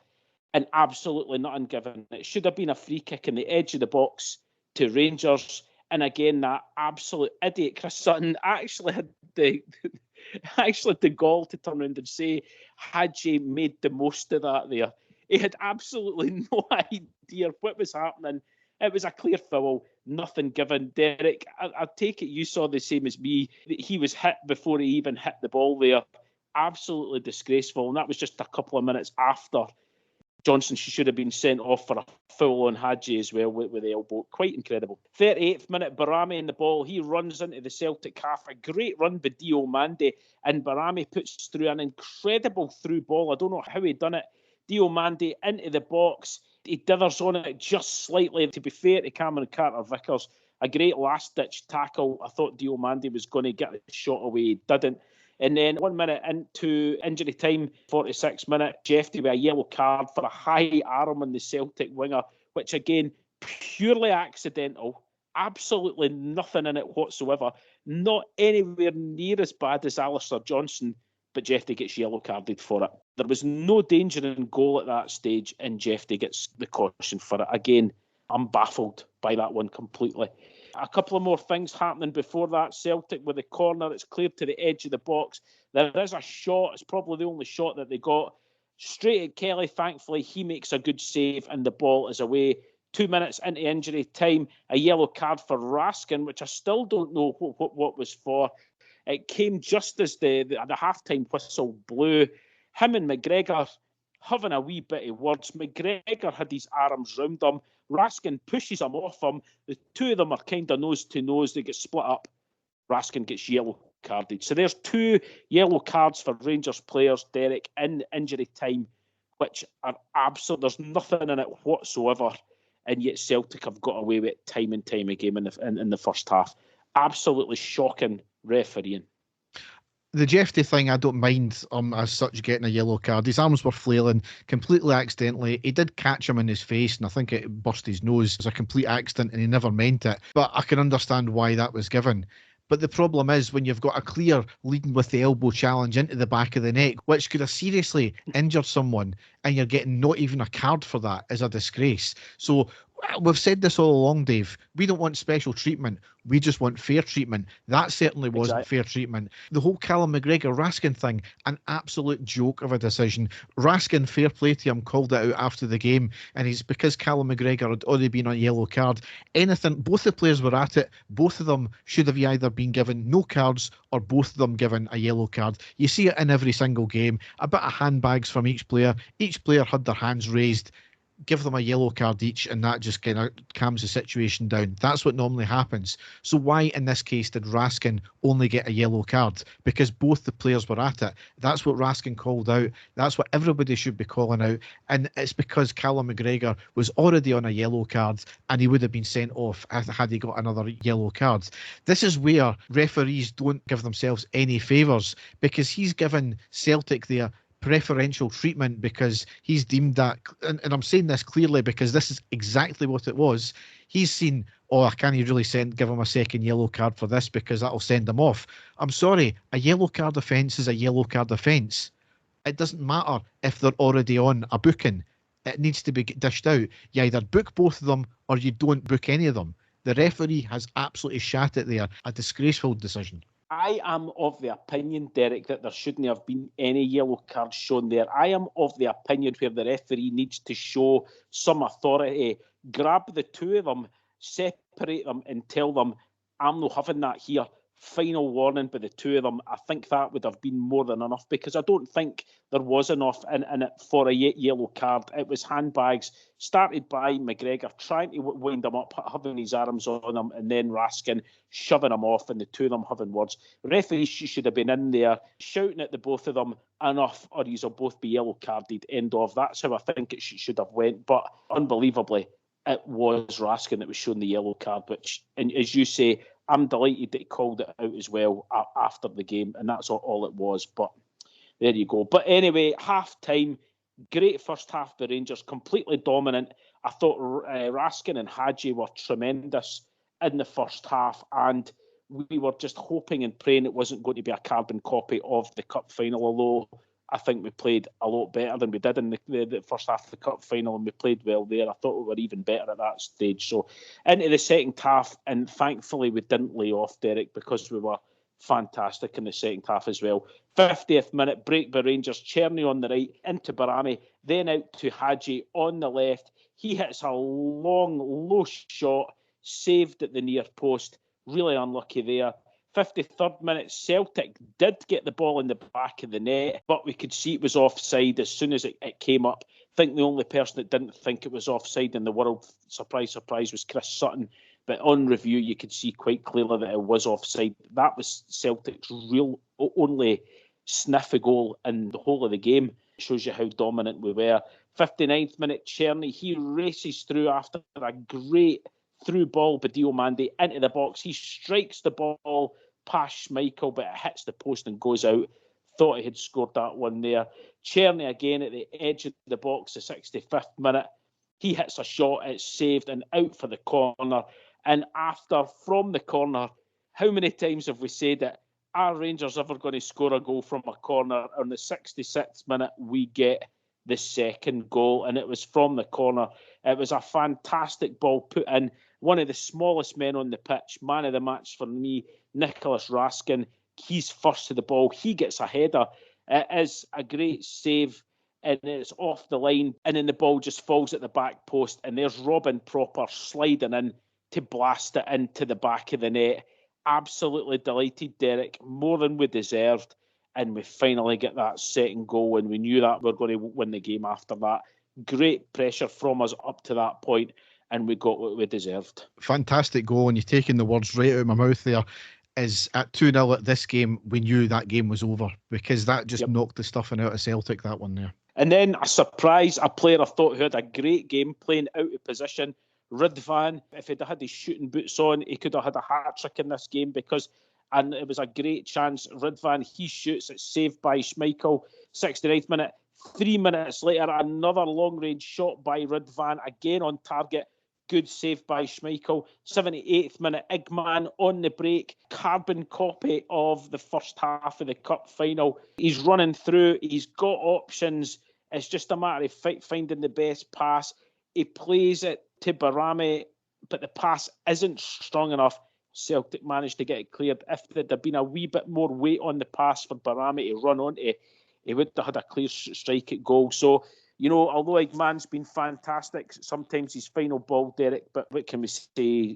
and absolutely nothing given. It should have been a free kick in the edge of the box to Rangers. And again, that absolute idiot Chris Sutton actually had the gall to turn around and say Hadji made the most of that there. He had absolutely no idea what was happening. It was a clear foul, nothing given. Derek, I take it you saw the same as me. He was hit before he even hit the ball there. Absolutely disgraceful. And that was just a couple of minutes after Johnson. She should have been sent off for a foul on Hadji as well with the elbow. Quite incredible. 38th minute, Barami in the ball. He runs into the Celtic half. A great run by Diomande. And Barami puts through an incredible through ball. I don't know how he done it. Diomande into the box. He dithers on it just slightly. To be fair to Cameron Carter-Vickers, a great last-ditch tackle. I thought Diomande was going to get the shot away. He didn't. And then 1 minute into injury time, 46th minute, Jeffrey with a yellow card for a high arm on the Celtic winger, which again, purely accidental. Absolutely nothing in it whatsoever. Not anywhere near as bad as Alistair Johnston, but Jeffrey gets yellow carded for it. There was no danger in goal at that stage, and Jeffrey gets the caution for it. Again, I'm baffled by that one completely. A couple of more things happening before that. Celtic with the corner, it's cleared to the edge of the box. There is a shot, it's probably the only shot that they got. Straight at Kelly, thankfully, he makes a good save and the ball is away. 2 minutes into injury time, a yellow card for Raskin, which I still don't know what was for. It came just as the half-time whistle blew. Him and McGregor having a wee bit of words. McGregor had his arms round him. Raskin pushes him off him. The two of them are kind of nose to nose. They get split up. Raskin gets yellow carded. So there's 2 yellow cards for Rangers players, Derek, in injury time, which are absolute. There's nothing in it whatsoever. And yet Celtic have got away with it time and time again in the first half. Absolutely shocking refereeing. The Jeffrey thing, I don't mind as such getting a yellow card. His arms were flailing completely accidentally. He did catch him in his face, and I think it burst his nose. It was a complete accident, and he never meant it. But I can understand why that was given. But the problem is when you've got a clear leading with the elbow challenge into the back of the neck, which could have seriously injured someone, and you're getting not even a card for that, is a disgrace. So we've said this all along, Dave. We don't want special treatment. We just want fair treatment. That certainly wasn't fair treatment. The whole Callum McGregor-Raskin thing, an absolute joke of a decision. Raskin, fair play to him, called it out after the game, and it's because Callum McGregor had already been on a yellow card. Anything, both the players were at it. Both of them should have either been given no cards or both of them given a yellow card. You see it in every single game. A bit of handbags from each player. Each player had their hands raised. Give them a yellow card each, and that just kind of calms the situation down. That's what normally happens. So why in this case did Raskin only get a yellow card? Because both the players were at it. That's what Raskin called out. That's what everybody should be calling out. And it's because Callum McGregor was already on a yellow card and he would have been sent off had he got another yellow card. This is where referees don't give themselves any favours, because he's given Celtic there preferential treatment because he's deemed that, and I'm saying this clearly because this is exactly what it was. He's seen, I can't really give him a second yellow card for this because that'll send him off. I'm sorry, a yellow card offence is a yellow card offence. It doesn't matter if they're already on a booking. it needs to be dished out. You either book both of them or you don't book any of them. The referee has absolutely shat it there. A disgraceful decision. I am of the opinion, Derek, that there shouldn't have been any yellow cards shown there. I am of the opinion where the referee needs to show some authority, grab the two of them, separate them and tell them, I'm not having that here. Final warning by the two of them. I think that would have been more than enough, because I don't think there was enough in it for a yellow card. It was handbags started by McGregor trying to wind him up, having his arms on him, and then Raskin shoving him off, and the two of them having words. Referees should have been in there shouting at the both of them, enough or you'll both be yellow carded, end of. That's how I think it should have went. But unbelievably, it was Raskin that was shown the yellow card, which, and as you say, I'm delighted that he called it out as well after the game, and that's all it was. But there you go. But anyway, half-time, great first half for Rangers, completely dominant. I thought Raskin and Hadji were tremendous in the first half, and we were just hoping and praying it wasn't going to be a carbon copy of the cup final, although I think we played a lot better than we did in the first half of the cup final, and we played well there. I thought we were even better at that stage. So into the second half, and thankfully we didn't lay off, Derek, because we were fantastic in the second half as well. 50th minute, break by Rangers, Cherny on the right, into Barami, then out to Hadji on the left. He hits a long, low shot, saved at the near post. Really unlucky there. 53rd minute, Celtic did get the ball in the back of the net, but we could see it was offside as soon as it came up. I think the only person that didn't think it was offside in the world, surprise, surprise, was Chris Sutton. But on review, you could see quite clearly that it was offside. That was Celtic's real only sniff a goal in the whole of the game. Shows you how dominant we were. 59th minute, Cherny, he races through after a great through ball by Diomande into the box. He strikes the ball past Schmeichel, but it hits the post and goes out. Thought he had scored that one there. Cherny again at the edge of the box, the 65th minute. He hits a shot, it's saved and out for the corner. And after, from the corner, how many times have we said it? Are Rangers ever going to score a goal from a corner? On the 66th minute, we get the second goal, and it was from the corner. It was a fantastic ball put in. One of the smallest men on the pitch, man of the match for me, Nicholas Raskin. He's first to the ball. He gets a header. It is a great save, and it's off the line, and then the ball just falls at the back post, and there's Robin Proper sliding in to blast it into the back of the net. Absolutely delighted, Derek, more than we deserved, and we finally get that second goal, and we knew that we were going to win the game after that. Great pressure from us up to that point, and we got what we deserved. Fantastic goal, and you're taking the words right out of my mouth there. Is at 2-0 at this game, we knew that game was over, because that just knocked the stuffing out of Celtic, that one there. And then a surprise, a player I thought who had a great game playing out of position, Ridvan. If he'd had his shooting boots on, he could have had a hat-trick in this game, and it was a great chance. Ridvan, he shoots, it's saved by Schmeichel. 69th minute, 3 minutes later, another long-range shot by Ridvan, again on target. Good save by Schmeichel. 78th minute, Igman on the break. Carbon copy of the first half of the cup final. He's running through. He's got options. It's just a matter of finding the best pass. He plays it to Barami, but the pass isn't strong enough. Celtic managed to get it cleared. If there'd have been a wee bit more weight on the pass for Barami to run onto, he would have had a clear strike at goal. So, you know, although Igman's been fantastic, sometimes his final ball, Derek, but what can we say?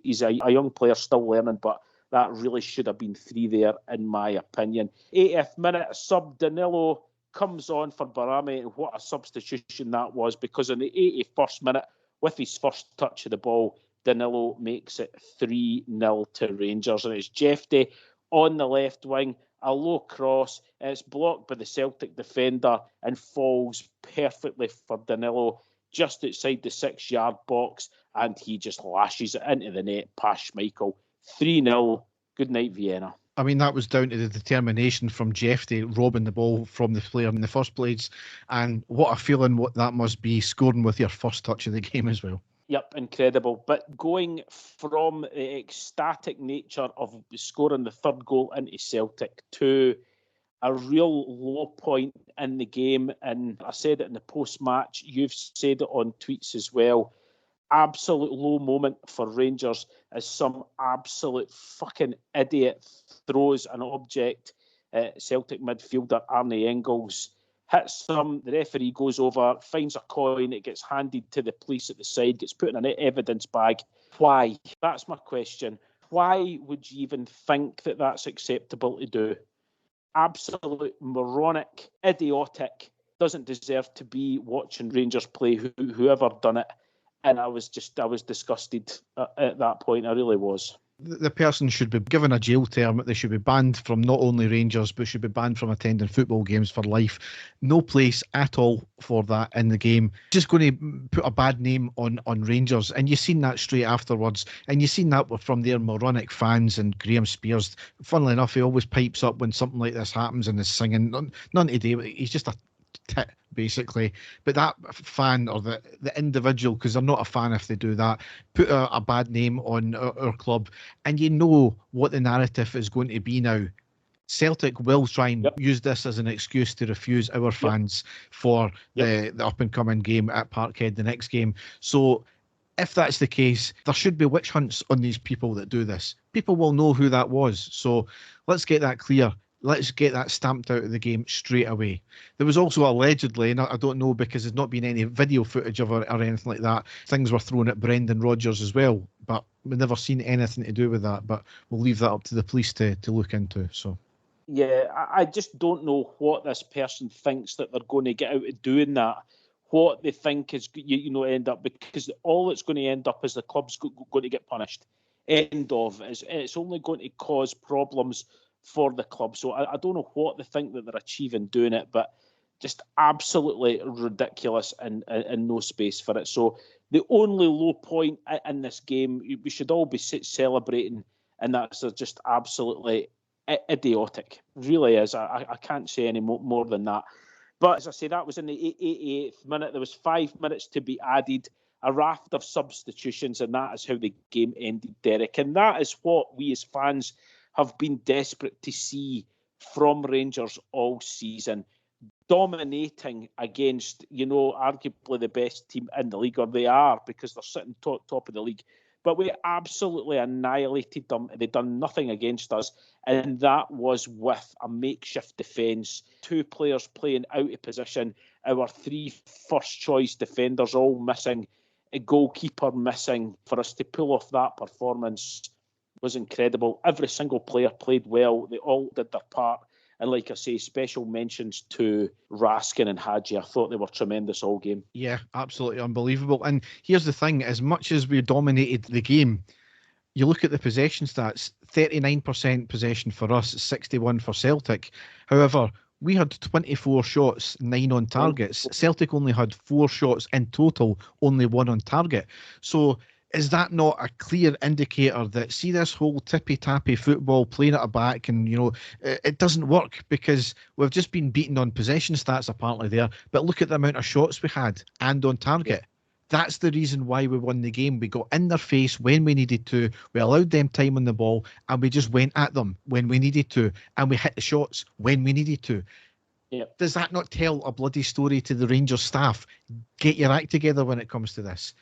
He's a young player still learning, but that really should have been 3 there, in my opinion. 80th minute, sub Danilo comes on for Barami, and what a substitution that was, because in the 81st minute, with his first touch of the ball, Danilo makes it 3-0 to Rangers, and it's Jefty on the left wing. A low cross, it's blocked by the Celtic defender and falls perfectly for Danilo just outside the 6-yard box, and he just lashes it into the net past Schmeichel. 3-0. Good night, Vienna. I mean, that was down to the determination from Jefty robbing the ball from the player in the first place, and what a feeling what that must be, scoring with your first touch of the game as well. Yep, incredible. But going from the ecstatic nature of scoring the third goal into Celtic to a real low point in the game. And I said it in the post-match. You've said it on tweets as well. Absolute low moment for Rangers as some absolute fucking idiot throws an object at Celtic midfielder Arnie Engels, hits the referee goes over, finds a coin, it gets handed to the police at the side, gets put in an evidence bag. Why? That's my question. Why would you even think that that's acceptable to do? Absolute moronic, idiotic, doesn't deserve to be watching Rangers play, whoever done it. And I was disgusted at that point. I really was. The person should be given a jail term. They should be banned from not only Rangers, but should be banned from attending football games for life. No place at all for that in the game. Just going to put a bad name on Rangers. And you've seen that straight afterwards. And you've seen that from their moronic fans. And Graham Spears, funnily enough, he always pipes up when something like this happens and is singing. None today. He's just a tit, basically. But that fan, or the individual, because they're not a fan if they do that, put a bad name on our club. And you know what the narrative is going to be now. Celtic will try and use this as an excuse to refuse our fans for the up-and-coming game at Parkhead, the next game. So if that's the case, there should be witch hunts on these people that do this. People will know who that was. So let's get that clear. Let's get that stamped out of the game straight away. There was also allegedly, and I don't know because there's not been any video footage of it or anything like that, things were thrown at Brendan Rodgers as well, but we've never seen anything to do with that. But we'll leave that up to the police to look into. So, yeah, I just don't know what this person thinks that they're going to get out of doing that. What they think is, end up, because all it's going to end up is the club's going to get punished. End of. It's only going to cause problems for the club. So I don't know what they think that they're achieving doing it, but just absolutely ridiculous and no space for it. So the only low point in this game, we should all be celebrating, and that's just absolutely idiotic. Really is. I can't say any more than that. But as I say, that was in the 88th minute. There was 5 minutes to be added, a raft of substitutions, and that is how the game ended, Derek. And that is what we as fans have been desperate to see from Rangers all season, dominating against, arguably the best team in the league, or they are, because they're sitting top of the league. But we absolutely annihilated them. They'd done nothing against us, and that was with a makeshift defence, 2 players playing out of position, our 3 first-choice defenders all missing, a goalkeeper missing. For us to pull off that performance was incredible. Every single player played well. They all did their part. And like I say, special mentions to Raskin and Hadji. I thought they were tremendous all game. Yeah, absolutely unbelievable. And here's the thing, as much as we dominated the game, you look at the possession stats, 39% possession for us, 61 for Celtic. However, we had 24 shots, 9 on targets. Celtic only had 4 shots in total, only 1 on target. So is that not a clear indicator that, see, this whole tippy-tappy football, playing at a back, and, it doesn't work, because we've just been beaten on possession stats apparently there, but look at the amount of shots we had and on target. That's the reason why we won the game. We got in their face when we needed to, we allowed them time on the ball, and we just went at them when we needed to, and we hit the shots when we needed to. Yep. Does that not tell a bloody story to the Rangers staff? Get your act together when it comes to this.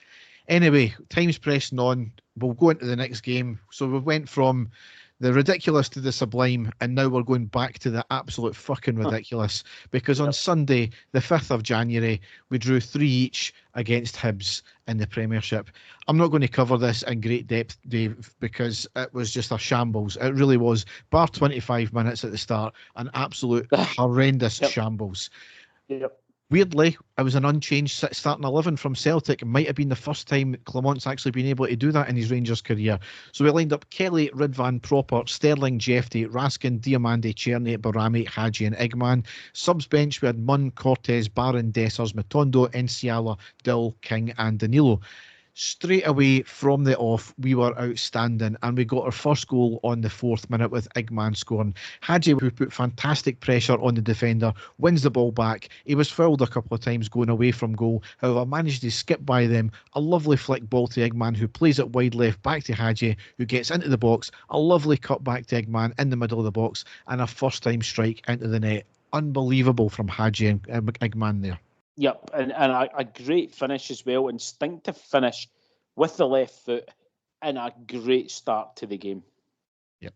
Anyway, time's pressing on. We'll go into the next game. So we went from the ridiculous to the sublime, and now we're going back to the absolute fucking ridiculous. Because on Sunday, the 5th of January, we drew 3 each against Hibs in the Premiership. I'm not going to cover this in great depth, Dave, because it was just a shambles. It really was. Bar 25 minutes at the start, an absolute horrendous shambles. Yep. Weirdly, it was an unchanged starting 11 from Celtic. It might have been the first time Clement's actually been able to do that in his Rangers career. So we lined up Kelly, Ridvan, Proper, Sterling, Jefty, Raskin, Diamande, Cherny, Barami, Hadji and Eggman. Subs bench, we had Munn, Cortez, Barron, Dessers, Matondo, Enciala, Dill, King and Danilo. Straight away from the off, we were outstanding, and we got our first goal on the 4th minute with Igman scoring. Hadji, who put fantastic pressure on the defender, wins the ball back. He was fouled a couple of times going away from goal, however managed to skip by them. A lovely flick ball to Igman, who plays it wide left back to Hadji, who gets into the box. A lovely cut back to Igman in the middle of the box, and a first time strike into the net. Unbelievable from Hadji and Igman there. Yep, and a great finish as well. Instinctive finish with the left foot and a great start to the game. Yep.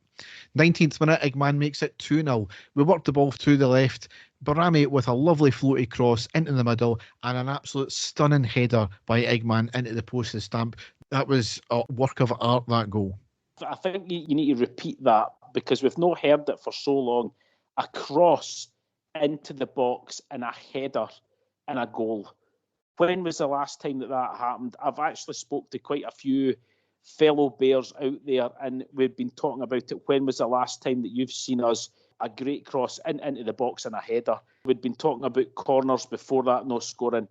19th minute, Igman makes it 2-0. We worked the ball to the left. Barami with a lovely floaty cross into the middle and an absolute stunning header by Igman into the post of Stamp. That was a work of art, that goal. I think you need to repeat that because we've not heard it for so long. A cross into the box and a header and a goal. When was the last time that happened? I've actually spoke to quite a few fellow Bears out there, and we've been talking about it. When was the last time that you've seen us a great cross into the box and a header? We'd been talking about corners before that, no scoring.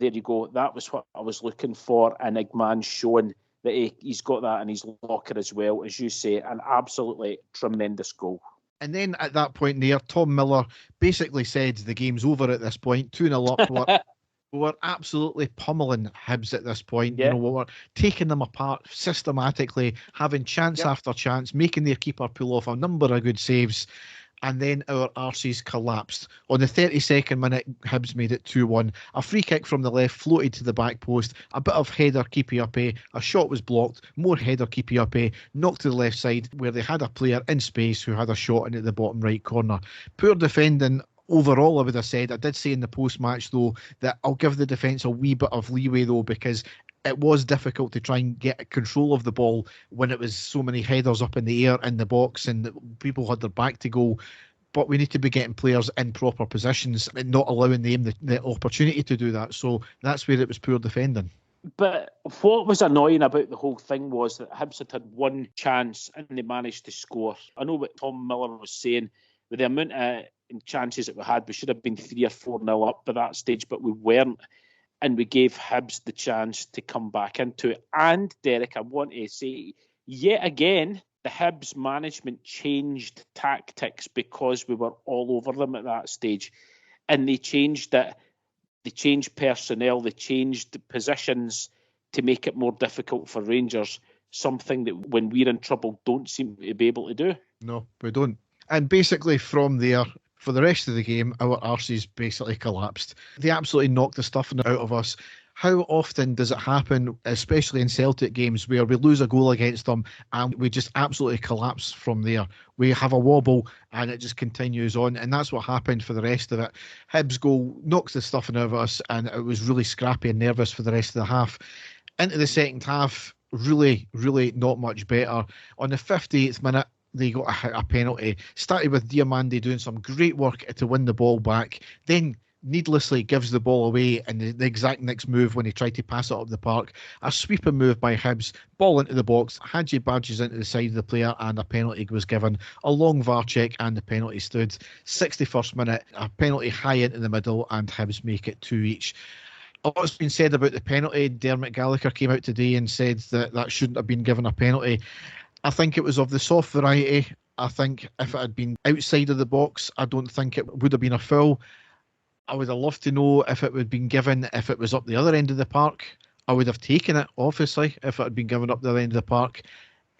There you go. That was what I was looking for, and Igman showing that he's got that in his locker as well. As you say, an absolutely tremendous goal. And then at that point there, Tom Miller basically said the game's over at this point, 2-0 up. We were absolutely pummeling Hibs at this point. Yeah. We were taking them apart systematically, having chance after chance, making their keeper pull off a number of good saves. And then our arses collapsed. On the 32nd minute, Hibs made it 2-1. A free kick from the left floated to the back post. A bit of header keepy up. A shot was blocked. More header keepy up. Knocked to the left side where they had a player in space who had a shot into the bottom right corner. Poor defending. Overall, I would have said, I did say in the post-match, though, that I'll give the defence a wee bit of leeway, though, because it was difficult to try and get control of the ball when it was so many headers up in the air in the box and people had their back to goal. But we need to be getting players in proper positions and not allowing them the opportunity to do that. So that's where it was poor defending. But what was annoying about the whole thing was that Hibs had one chance and they managed to score. I know what Tom Miller was saying, with the amount of chances that we had, we should have been 3 or 4-0 up by that stage, but we weren't. And we gave Hibs the chance to come back into it. And, Derek, I want to say, yet again, the Hibs management changed tactics because we were all over them at that stage. And they changed it. They changed personnel. They changed positions to make it more difficult for Rangers, something that when we're in trouble don't seem to be able to do. No, we don't. And basically from there, for the rest of the game, our arses basically collapsed. They absolutely knocked the stuffing out of us. How often does it happen, especially in Celtic games, where we lose a goal against them and we just absolutely collapse from there? We have a wobble and it just continues on, and that's what happened for the rest of it. Hibs goal knocks the stuffing out of us, and it was really scrappy and nervous for the rest of the half. Into the second half, really, really not much better. On the 58th minute, they got a penalty. Started with Diamandi doing some great work to win the ball back. Then needlessly gives the ball away in the exact next move when he tried to pass it up the park. A sweeping move by Hibs, ball into the box, Hadji badges into the side of the player and a penalty was given. A long VAR check and the penalty stood. 61st minute, a penalty high into the middle and Hibs make it 2 each. A lot's been said about the penalty. Dermot Gallagher came out today and said that shouldn't have been given a penalty. I think it was of the soft variety. I think if it had been outside of the box, I don't think it would have been a foul. I would have loved to know if it would have been given if it was up the other end of the park. I would have taken it, obviously, if it had been given up the other end of the park.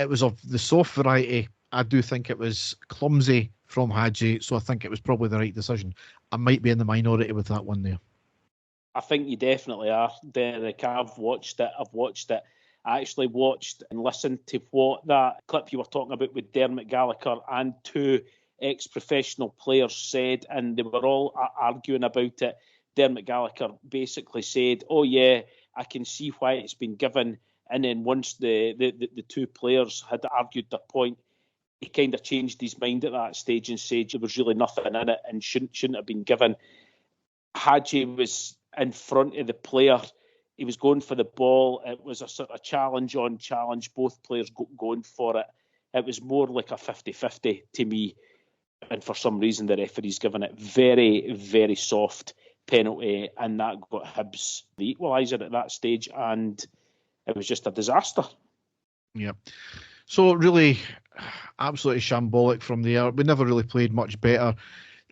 It was of the soft variety. I do think it was clumsy from Hadji, so I think it was probably the right decision. I might be in the minority with that one there. I think you definitely are, Derek. I've watched it. I actually watched and listened to what that clip you were talking about with Dermot Gallagher and 2 ex-professional players said, and they were all arguing about it. Dermot Gallagher basically said, oh yeah, I can see why it's been given. And then once the 2 players had argued their point, he kind of changed his mind at that stage and said there was really nothing in it and shouldn't have been given. Hadji was in front of the player. He was going for the ball. It was a sort of challenge on challenge, both players going for it. It was more like a 50-50 to me. And for some reason, the referee's given it very, very soft penalty. And that got Hibs the equaliser at that stage. And it was just a disaster. Yeah. So really, absolutely shambolic from there. We never really played much better.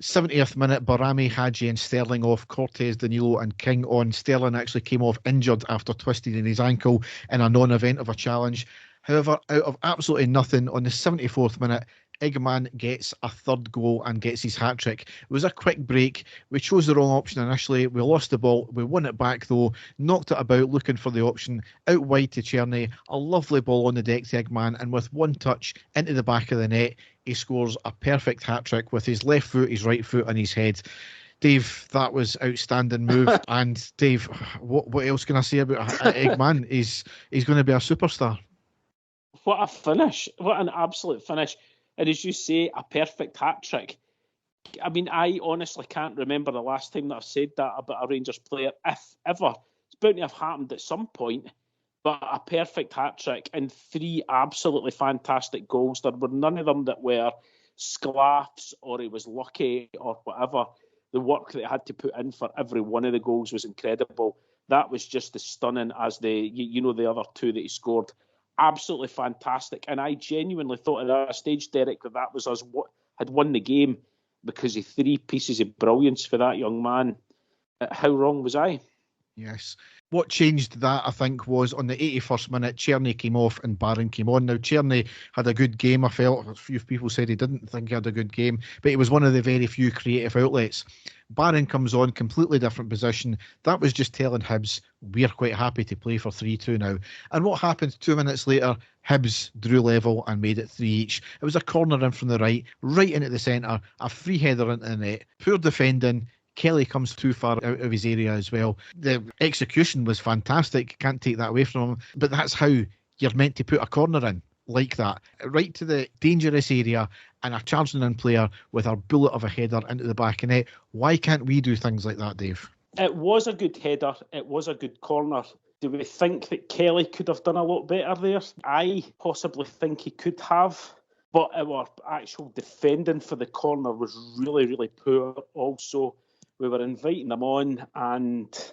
70th minute, Barami, Hadji and Sterling off, Cortez, Danilo and King on. Sterling actually came off injured after twisting his ankle in a non-event of a challenge. However, out of absolutely nothing, on the 74th minute, Eggman gets a third goal and gets his hat-trick. It was a quick break. We chose the wrong option initially. We lost the ball. We won it back though. Knocked it about looking for the option. Out wide to Czerny. A lovely ball on the deck to Eggman. And with one touch into the back of the net, he scores a perfect hat-trick with his left foot, his right foot and his head. Dave, that was outstanding move. And Dave, what else can I say about Eggman? He's going to be a superstar. What a finish. What an absolute finish. And as you say, a perfect hat-trick. I mean, I honestly can't remember the last time that I've said that about a Rangers player, if ever. It's bound to have happened at some point. But a perfect hat-trick and 3 absolutely fantastic goals. There were none of them that were sclaffs or he was lucky or whatever. The work that he had to put in for every one of the goals was incredible. That was just as stunning as the other 2 that he scored. Absolutely fantastic. And I genuinely thought at that stage, Derek, that was us what had won the game because of 3 pieces of brilliance for that young man. How wrong was I? Yes. What changed that, I think, was on the 81st minute, Czerny came off and Barron came on. Now, Czerny had a good game, I felt. A few people said he didn't think he had a good game, but he was one of the very few creative outlets. Barron comes on, completely different position. That was just telling Hibs, we're quite happy to play for 3-2 now. And what happened 2 minutes later? Hibs drew level and made it 3 each. It was a corner in from the right into the centre, a free header into the net. Poor defending. Kelly comes too far out of his area as well. The execution was fantastic. Can't take that away from him. But that's how you're meant to put a corner in, like that. Right to the dangerous area and a charging in player with a bullet of a header into the back of net. Why can't we do things like that, Dave? It was a good header. It was a good corner. Do we think that Kelly could have done a lot better there? I possibly think he could have. But our actual defending for the corner was really, really poor also. We were inviting them on and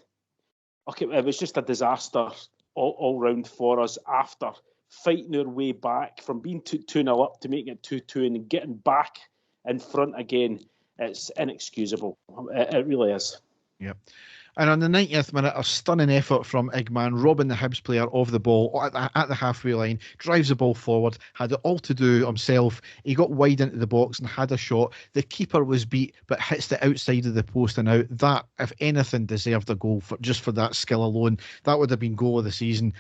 it was just a disaster all round for us after fighting our way back from being 2-0 up to making it 2-2 and getting back in front again. It's inexcusable. It really is. Yep. And on the 90th minute, a stunning effort from Eggman, robbing the Hibs player of the ball at the halfway line, drives the ball forward, had it all to do himself. He got wide into the box and had a shot. The keeper was beat, but hits the outside of the post and out. That, if anything, deserved a goal just for that skill alone. That would have been goal of the season.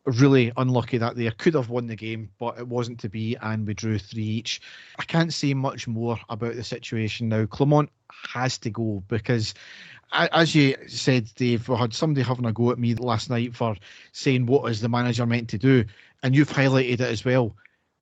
Really unlucky that they could have won the game, but it wasn't to be, and we drew 3 each. I can't say much more about the situation now. Clement has to go because, as you said, Dave, we had somebody having a go at me last night for saying what is the manager meant to do, and you've highlighted it as well.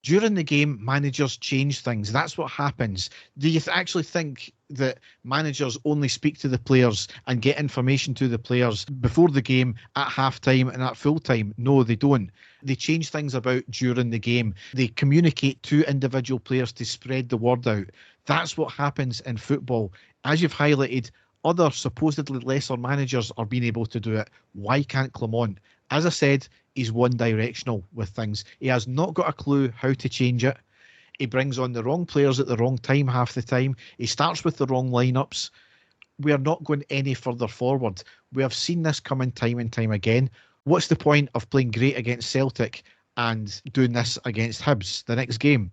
During the game, managers change things. That's what happens. Do you actually think that managers only speak to the players and get information to the players before the game, at half-time and at full-time? No, they don't. They change things about during the game. They communicate to individual players to spread the word out. That's what happens in football. As you've highlighted, other supposedly lesser managers are being able to do it. Why can't Clement? As I said, he's one-directional with things. He has not got a clue how to change it. He brings on the wrong players at the wrong time half the time. He starts with the wrong lineups. We are not going any further forward. We have seen this coming time and time again. What's the point of playing great against Celtic and doing this against Hibs the next game?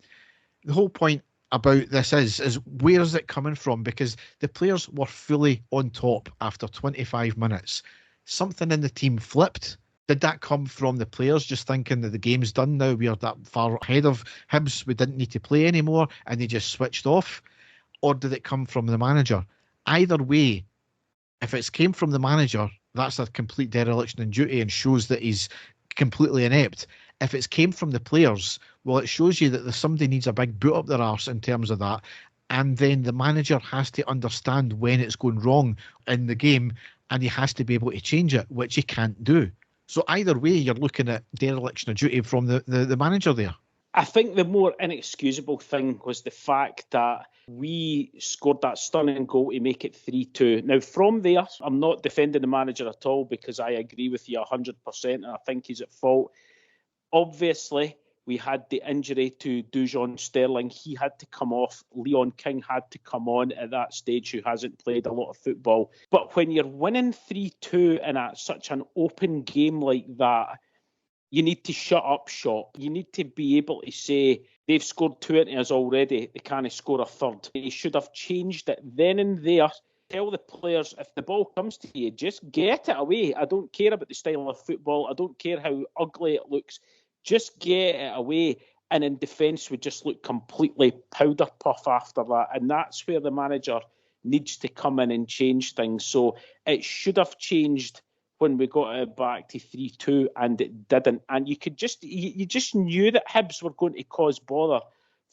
The whole point about this is where is it coming from? Because the players were fully on top after 25 minutes. Something in the team flipped. Did that come from the players just thinking that the game's done now, we are that far ahead of Hibs, we didn't need to play anymore, and they just switched off? Or did it come from the manager? Either way, if it's came from the manager, that's a complete dereliction in duty and shows that he's completely inept. If it's came from the players, well, it shows you that somebody needs a big boot up their arse in terms of that. And then the manager has to understand when it's going wrong in the game, and he has to be able to change it, which he can't do. So either way, you're looking at dereliction of duty from the manager there. I think the more inexcusable thing was the fact that we scored that stunning goal to make it 3-2. Now, from there, I'm not defending the manager at all because I agree with you 100% and I think he's at fault. Obviously, we had the injury to Dujon Sterling. He had to come off. Leon King had to come on at that stage, who hasn't played a lot of football. But when you're winning 3-2 and at such an open game like that, you need to shut up shop. You need to be able to say, they've scored 2 into us already, they can't score a third. He should have changed it then and there. Tell the players, if the ball comes to you, just get it away. I don't care about the style of football. I don't care how ugly it looks. Just get it away. And in defence, we just look completely powder puff after that. And that's where the manager needs to come in and change things. So it should have changed when we got it back to 3-2, and it didn't. And you just knew that Hibs were going to cause bother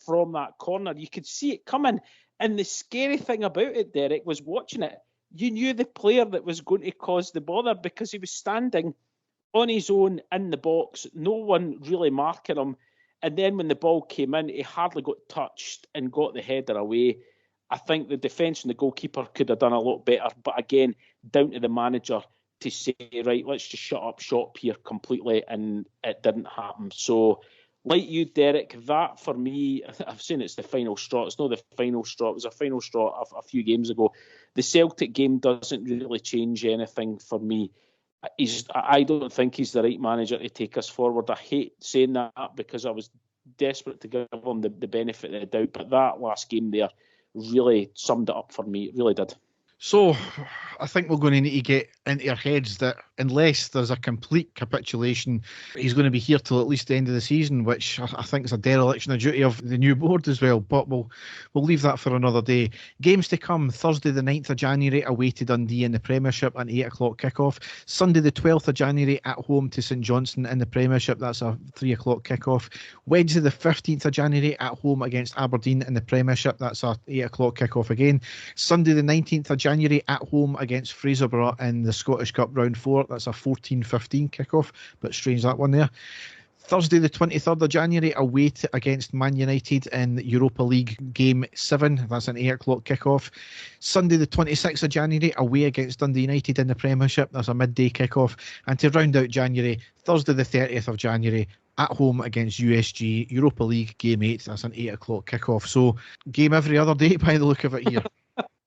from that corner. You could see it coming. And the scary thing about it, Derek, was watching it. You knew the player that was going to cause the bother because he was standing on his own in the box, no one really marking him. And then when the ball came in, he hardly got touched and got the header away. I think the defence and the goalkeeper could have done a lot better. But again, down to the manager to say, right, let's just shut up shop here completely. And it didn't happen. So, like you, Derek, that for me, I've seen it's the final straw. It's not the final straw. It was a final straw a few games ago. The Celtic game doesn't really change anything for me. I don't think he's the right manager to take us forward. I hate saying that because I was desperate to give him the benefit of the doubt. But that last game there really summed it up for me. It really did. So I think we're going to need to get into our heads that unless there's a complete capitulation, he's going to be here till at least the end of the season, which I think is a dereliction of duty of the new board as well. But we'll leave that for another day. Games to come: Thursday the 9th of January away to Dundee in the Premiership, an 8 o'clock kickoff. Sunday the 12th of January at home to St Johnstone in the Premiership, that's a 3 o'clock kickoff. Wednesday the 15th of January at home against Aberdeen in the Premiership, that's a 8 o'clock kickoff again. Sunday the 19th of January at home against Fraserburgh in the Scottish Cup round 4, that's a 14:15 kickoff, but strange that one there. Thursday the 23rd of January away against Man United in Europa League Game 7, that's an 8 o'clock kickoff. Sunday the 26th of January away against Dundee United in the Premiership, that's a midday kickoff. And to round out January, Thursday the 30th of January at home against USG, Europa League Game 8, that's an 8 o'clock kickoff. So game every other day by the look of it here.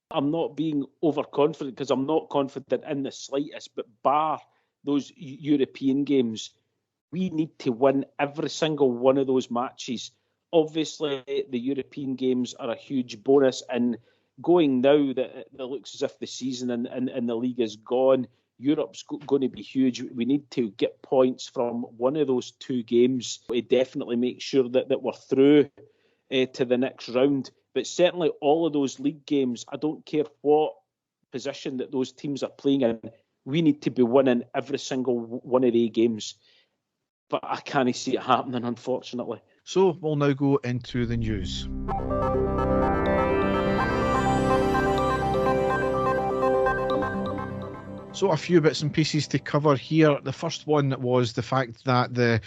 I'm not being overconfident because I'm not confident in the slightest, but bar those European games, we need to win every single one of those matches. Obviously, the European games are a huge bonus, and going now that it looks as if the season and the league is gone, Europe's going to be huge. We need to get points from one of those 2 games to definitely make sure that we're through to the next round. But certainly all of those league games, I don't care what position that those teams are playing in, we need to be winning every single one of the games. But I can't see it happening, unfortunately. So we'll now go into the news. So a few bits and pieces to cover here. The first one was the fact that the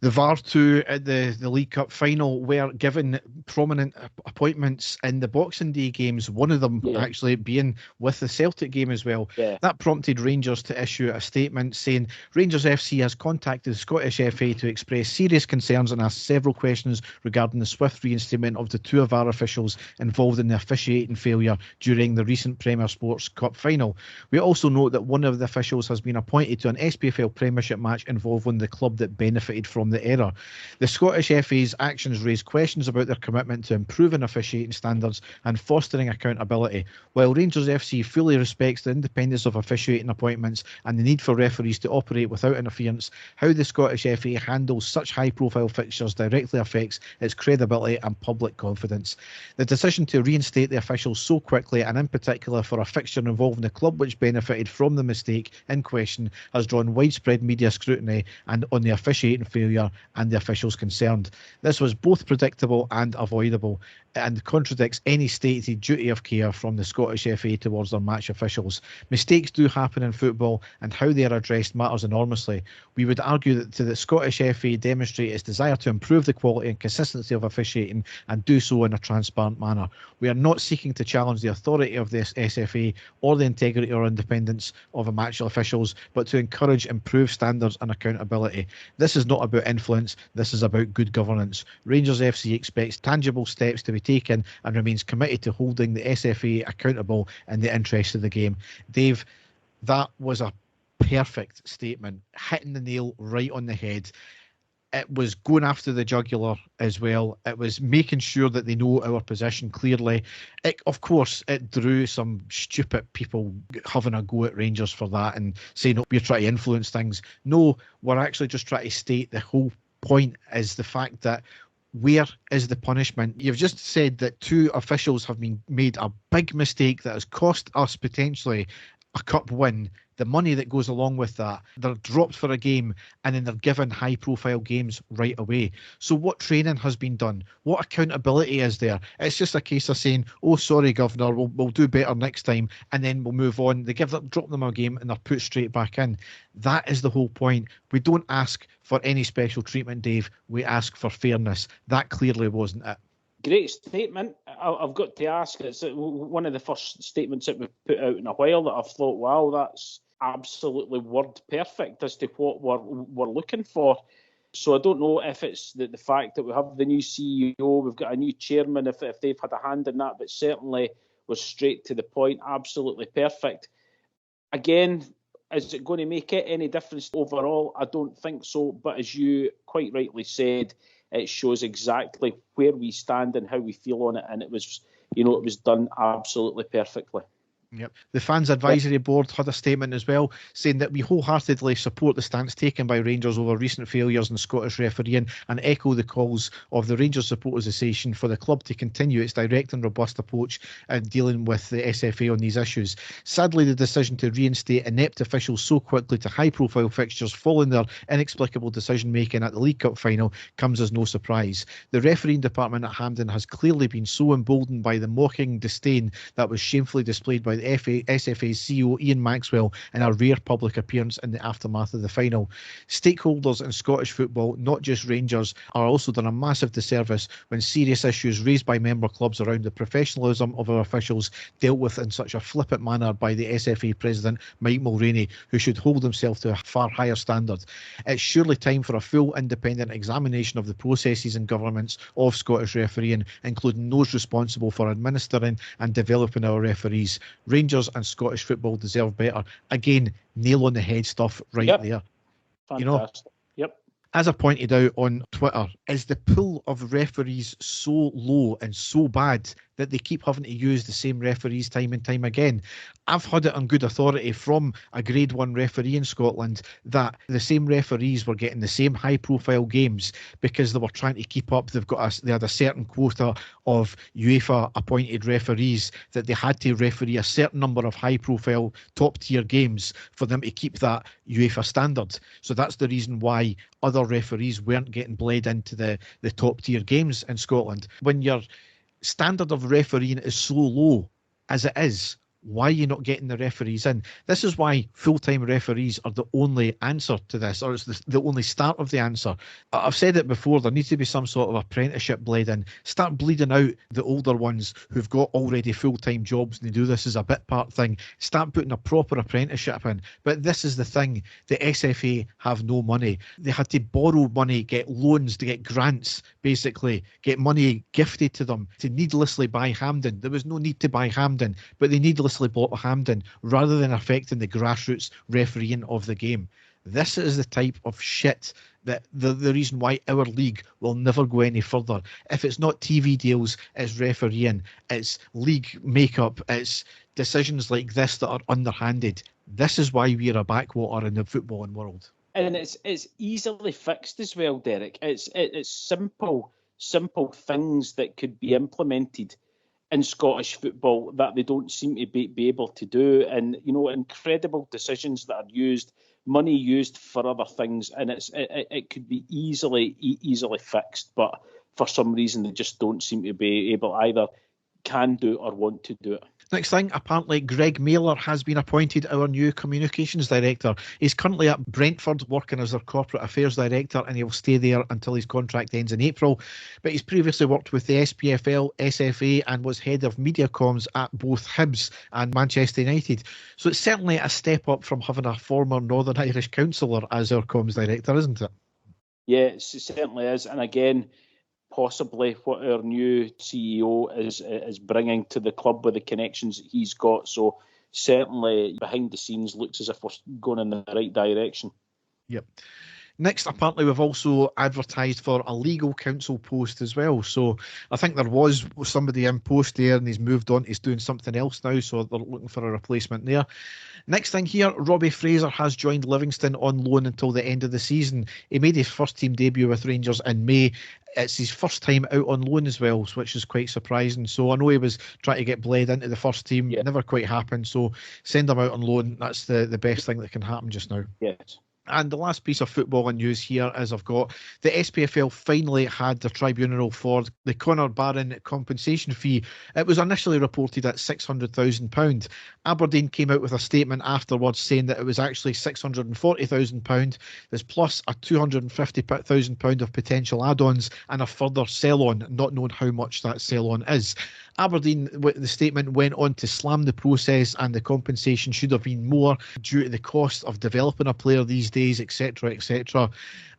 VAR2 at the League Cup final were given prominent appointments in the Boxing Day games, one of them actually being with the Celtic game as well. Yeah. That prompted Rangers to issue a statement saying Rangers FC has contacted the Scottish FA to express serious concerns and ask several questions regarding the swift reinstatement of the 2 of our officials involved in the officiating failure during the recent Premier Sports Cup final. We also note that one of the officials has been appointed to an SPFL Premiership match involving the club that benefited from the error. The Scottish FA's actions raise questions about their commitment to improving officiating standards and fostering accountability. While Rangers FC fully respects the independence of officiating appointments and the need for referees to operate without interference, how the Scottish FA handles such high-profile fixtures directly affects its credibility and public confidence. The decision to reinstate the officials so quickly, and in particular for a fixture involving a club which benefited from the mistake in question, has drawn widespread media scrutiny and on the officiating failure player and the officials concerned. This was both predictable and avoidable, and contradicts any stated duty of care from the Scottish FA towards their match officials. Mistakes do happen in football, and how they are addressed matters enormously. We would argue that the Scottish FA demonstrate its desire to improve the quality and consistency of officiating, and do so in a transparent manner. We are not seeking to challenge the authority of this SFA or the integrity or independence of match officials, but to encourage improved standards and accountability. This is not about influence, this is about good governance. Rangers FC expects tangible steps to be taken and remains committed to holding the SFA accountable in the interest of the game. Dave, that was a perfect statement, hitting the nail right on the head. It was going after the jugular as well. It was making sure that they know our position clearly. Of course, it drew some stupid people having a go at Rangers for that and saying, oh, we're trying to influence things. No, we're actually just trying to state the whole point is the fact that where is the punishment? You've just said that two officials have made a big mistake that has cost us potentially a cup win, the money that goes along with that. They're dropped for a game and then they're given high profile games right away. So what training has been done? What accountability is there? It's just a case of saying, oh, sorry, Governor, we'll do better next time, and then we'll move on. They drop them a game and they're put straight back in. That is the whole point. We don't ask for any special treatment, Dave. We ask for fairness. That clearly wasn't it. Great statement. I've got to ask, it's one of the first statements that we've put out in a while that I've thought, wow, that's absolutely word perfect as to what we're looking for. So I don't know if it's the fact that we have the new CEO, we've got a new chairman, if they've had a hand in that, but certainly was straight to the point, absolutely perfect. Again, is it going to make it any difference overall? I don't think so, but as you quite rightly said, it shows exactly where we stand and how we feel on it, and it was done absolutely perfectly. Yep. The Fans Advisory Board had a statement as well, saying that we wholeheartedly support the stance taken by Rangers over recent failures in Scottish refereeing and echo the calls of the Rangers Supporters Association for the club to continue its direct and robust approach in dealing with the SFA on these issues. Sadly, the decision to reinstate inept officials so quickly to high-profile fixtures following their inexplicable decision-making at the League Cup final comes as no surprise. The refereeing department at Hampden has clearly been so emboldened by the mocking disdain that was shamefully displayed by the SFA's CEO Ian Maxwell in a rare public appearance in the aftermath of the final. Stakeholders in Scottish football, not just Rangers, are also done a massive disservice when serious issues raised by member clubs around the professionalism of our officials dealt with in such a flippant manner by the SFA president Mike Mulroney, who should hold himself to a far higher standard. It's surely time for a full independent examination of the processes and governments of Scottish refereeing, including those responsible for administering and developing our referees. Rangers and Scottish football deserve better. Again, nail on the head stuff right there. Fantastic. Yep. As I pointed out on Twitter, is the pool of referees so low and so bad that they keep having to use the same referees time and time again? I've had it on good authority from a Grade 1 referee in Scotland that the same referees were getting the same high-profile games because they were trying to keep up. They had a certain quota of UEFA-appointed referees that they had to referee a certain number of high-profile, top-tier games for them to keep that UEFA standard. So that's the reason why other referees weren't getting bled into the top-tier games in Scotland. When your standard of refereeing is so low as it is, why are you not getting the referees in? This is why full-time referees are the only answer to this, or it's the only start of the answer. I've said it before, there needs to be some sort of apprenticeship bled in. Start bleeding out the older ones who've got already full-time jobs and they do this as a bit part thing. Start putting a proper apprenticeship in. But this is the thing, the SFA have no money. They had to borrow money, get loans, to get grants, basically, get money gifted to them to needlessly buy Hampden. There was no need to buy Hampden, but they needlessly bought Hampden rather than affecting the grassroots refereeing of the game. This is the type of shit that the reason why our league will never go any further. If it's not TV deals, it's refereeing, it's league makeup, it's decisions like this that are underhanded. This is why we're a backwater in the footballing world. And it's easily fixed as well, Derek. It's simple things that could be implemented. in Scottish football that they don't seem to be able to do. And, incredible decisions that are used, money used for other things, and it could be easily fixed. But for some reason, they just don't seem to be able either can do or want to do it. Next thing, apparently Greg Mailer has been appointed our new communications director. He's currently at Brentford working as their corporate affairs director, and he'll stay there until his contract ends in April. But he's previously worked with the SPFL, SFA, and was head of media comms at both Hibs and Manchester United. So it's certainly a step up from having a former Northern Irish councillor as our comms director, isn't it? Yeah, it certainly is. And again, possibly what our new CEO is bringing to the club with the connections that he's got. So certainly behind the scenes looks as if we're going in the right direction. Yep. Next, apparently we've also advertised for a legal counsel post as well. So I think there was somebody in post there and he's moved on. He's doing something else now, so they're looking for a replacement there. Next thing here, Robbie Fraser has joined Livingston on loan until the end of the season. He made his first team debut with Rangers in May. It's his first time out on loan as well, which is quite surprising. So I know he was trying to get bled into the first team. It never quite happened. So send him out on loan. That's the best thing that can happen just now. Yes. And the last piece of footballing news here is I've got the SPFL finally had the tribunal for the Conor Barron compensation fee. It was initially reported at £600,000. Aberdeen came out with a statement afterwards saying that it was actually £640,000. There's plus a £250,000 of potential add-ons and a further sell-on, not knowing how much that sell-on is. Aberdeen, the statement went on to slam the process and the compensation should have been more due to the cost of developing a player these days, etc., etc.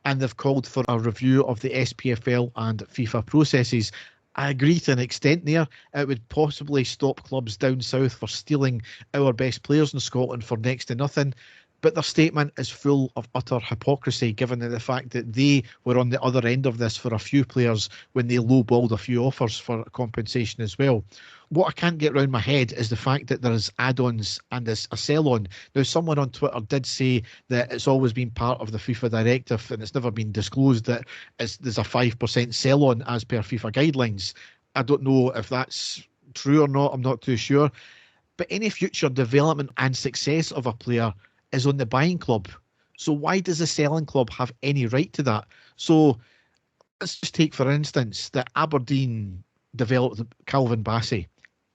And they've called for a review of the SPFL and FIFA processes. I agree to an extent there. It would possibly stop clubs down south for stealing our best players in Scotland for next to nothing. But their statement is full of utter hypocrisy, given the fact that they were on the other end of this for a few players when they lowballed a few offers for compensation as well. What I can't get round my head is the fact that there's add-ons and there's a sell-on. Now, someone on Twitter did say that it's always been part of the FIFA directive and it's never been disclosed that there's a 5% sell-on as per FIFA guidelines. I don't know if that's true or not. I'm not too sure. But any future development and success of a player is on the buying club. So why does the selling club have any right to that? So let's just take, for instance, that Aberdeen developed Calvin Bassey.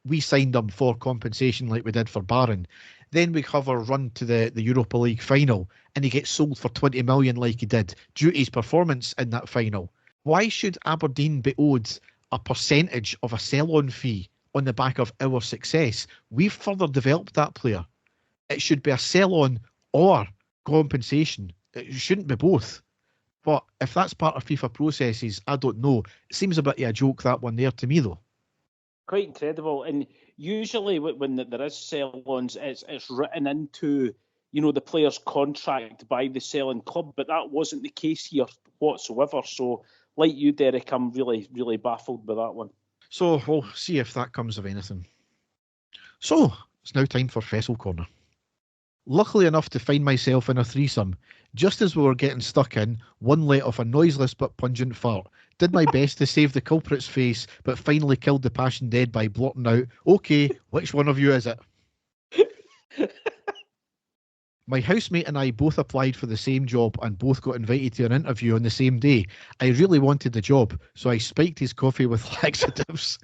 We signed him for compensation like we did for Barron. Then we have a run to the Europa League final and he gets sold for 20 million like he did due to his performance in that final. Why should Aberdeen be owed a percentage of a sell-on fee on the back of our success? We've further developed that player. It should be a sell-on or compensation. It shouldn't be both. But if that's part of FIFA processes, I don't know. It seems a bit of a joke, that one there, to me, though. Quite incredible. And usually when there is sell-ons, it's written into, the player's contract by the selling club, but that wasn't the case here whatsoever. So, like you, Derek, I'm really, really baffled by that one. So, we'll see if that comes of anything. So, it's now time for Fessel Corner. Luckily enough to find myself in a threesome, just as we were getting stuck in, one let off a noiseless but pungent fart. Did my best to save the culprit's face, but finally killed the passion dead by blotting out, "Okay, which one of you is it?" My housemate and I both applied for the same job and both got invited to an interview on the same day. I really wanted the job, so I spiked his coffee with laxatives.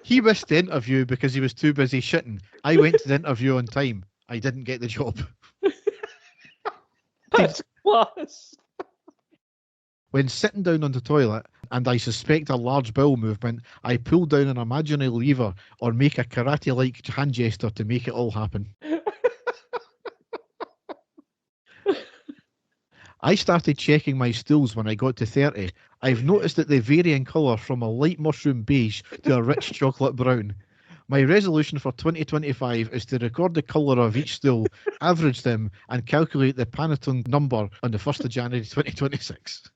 He missed the interview because he was too busy shitting. I went to the interview on time. I didn't get the job. That's class. When sitting down on the toilet, and I suspect a large bowel movement, I pull down an imaginary lever or make a karate-like hand gesture to make it all happen. I started checking my stools when I got to 30. I've noticed that they vary in colour from a light mushroom beige to a rich chocolate brown. My resolution for 2025 is to record the colour of each stool, average them, and calculate the Pantone number on the 1st of January 2026.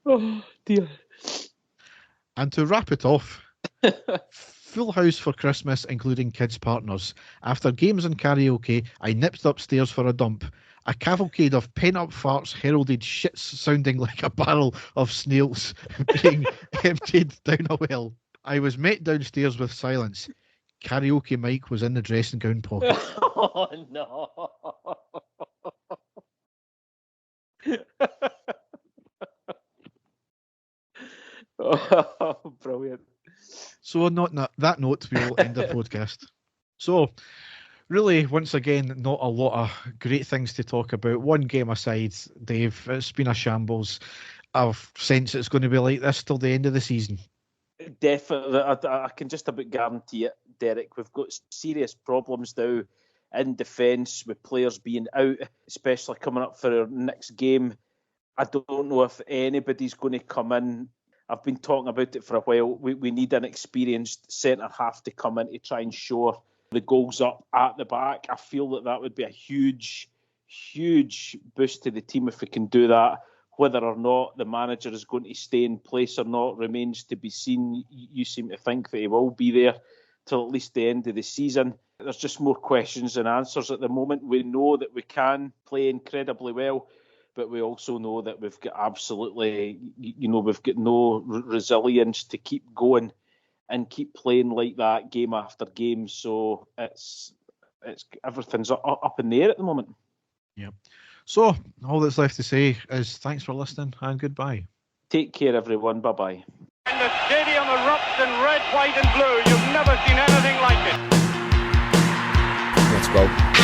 Oh, dear. And to wrap it off, full house for Christmas, including kids' partners. After games and karaoke, I nipped upstairs for a dump. A cavalcade of pent-up farts heralded shits sounding like a barrel of snails being emptied down a well. I was met downstairs with silence. Karaoke mic was in the dressing gown pocket. Oh, no. Oh, brilliant. So on that note, we will end the podcast. So, really, once again, not a lot of great things to talk about. One game aside, Dave, it's been a shambles. I've sensed it's going to be like this till the end of the season. Definitely. I can just about guarantee it, Derek. We've got serious problems now in defence with players being out, especially coming up for our next game. I don't know if anybody's going to come in. I've been talking about it for a while. We need an experienced centre-half to come in to try and shore the goals up at the back. I feel that would be a huge, huge boost to the team if we can do that. Whether or not the manager is going to stay in place or not remains to be seen. You seem to think that he will be there till at least the end of the season. There's just more questions than answers at the moment. We know that we can play incredibly well, but we also know that we've got absolutely, we've got no resilience to keep going and keep playing like that game after game. So it's everything's up in the air at the moment. Yeah. So all that's left to say is thanks for listening and goodbye. Take care, everyone. Bye-bye. And the stadium erupts in red, white and blue. You've never seen anything like it. Let's go.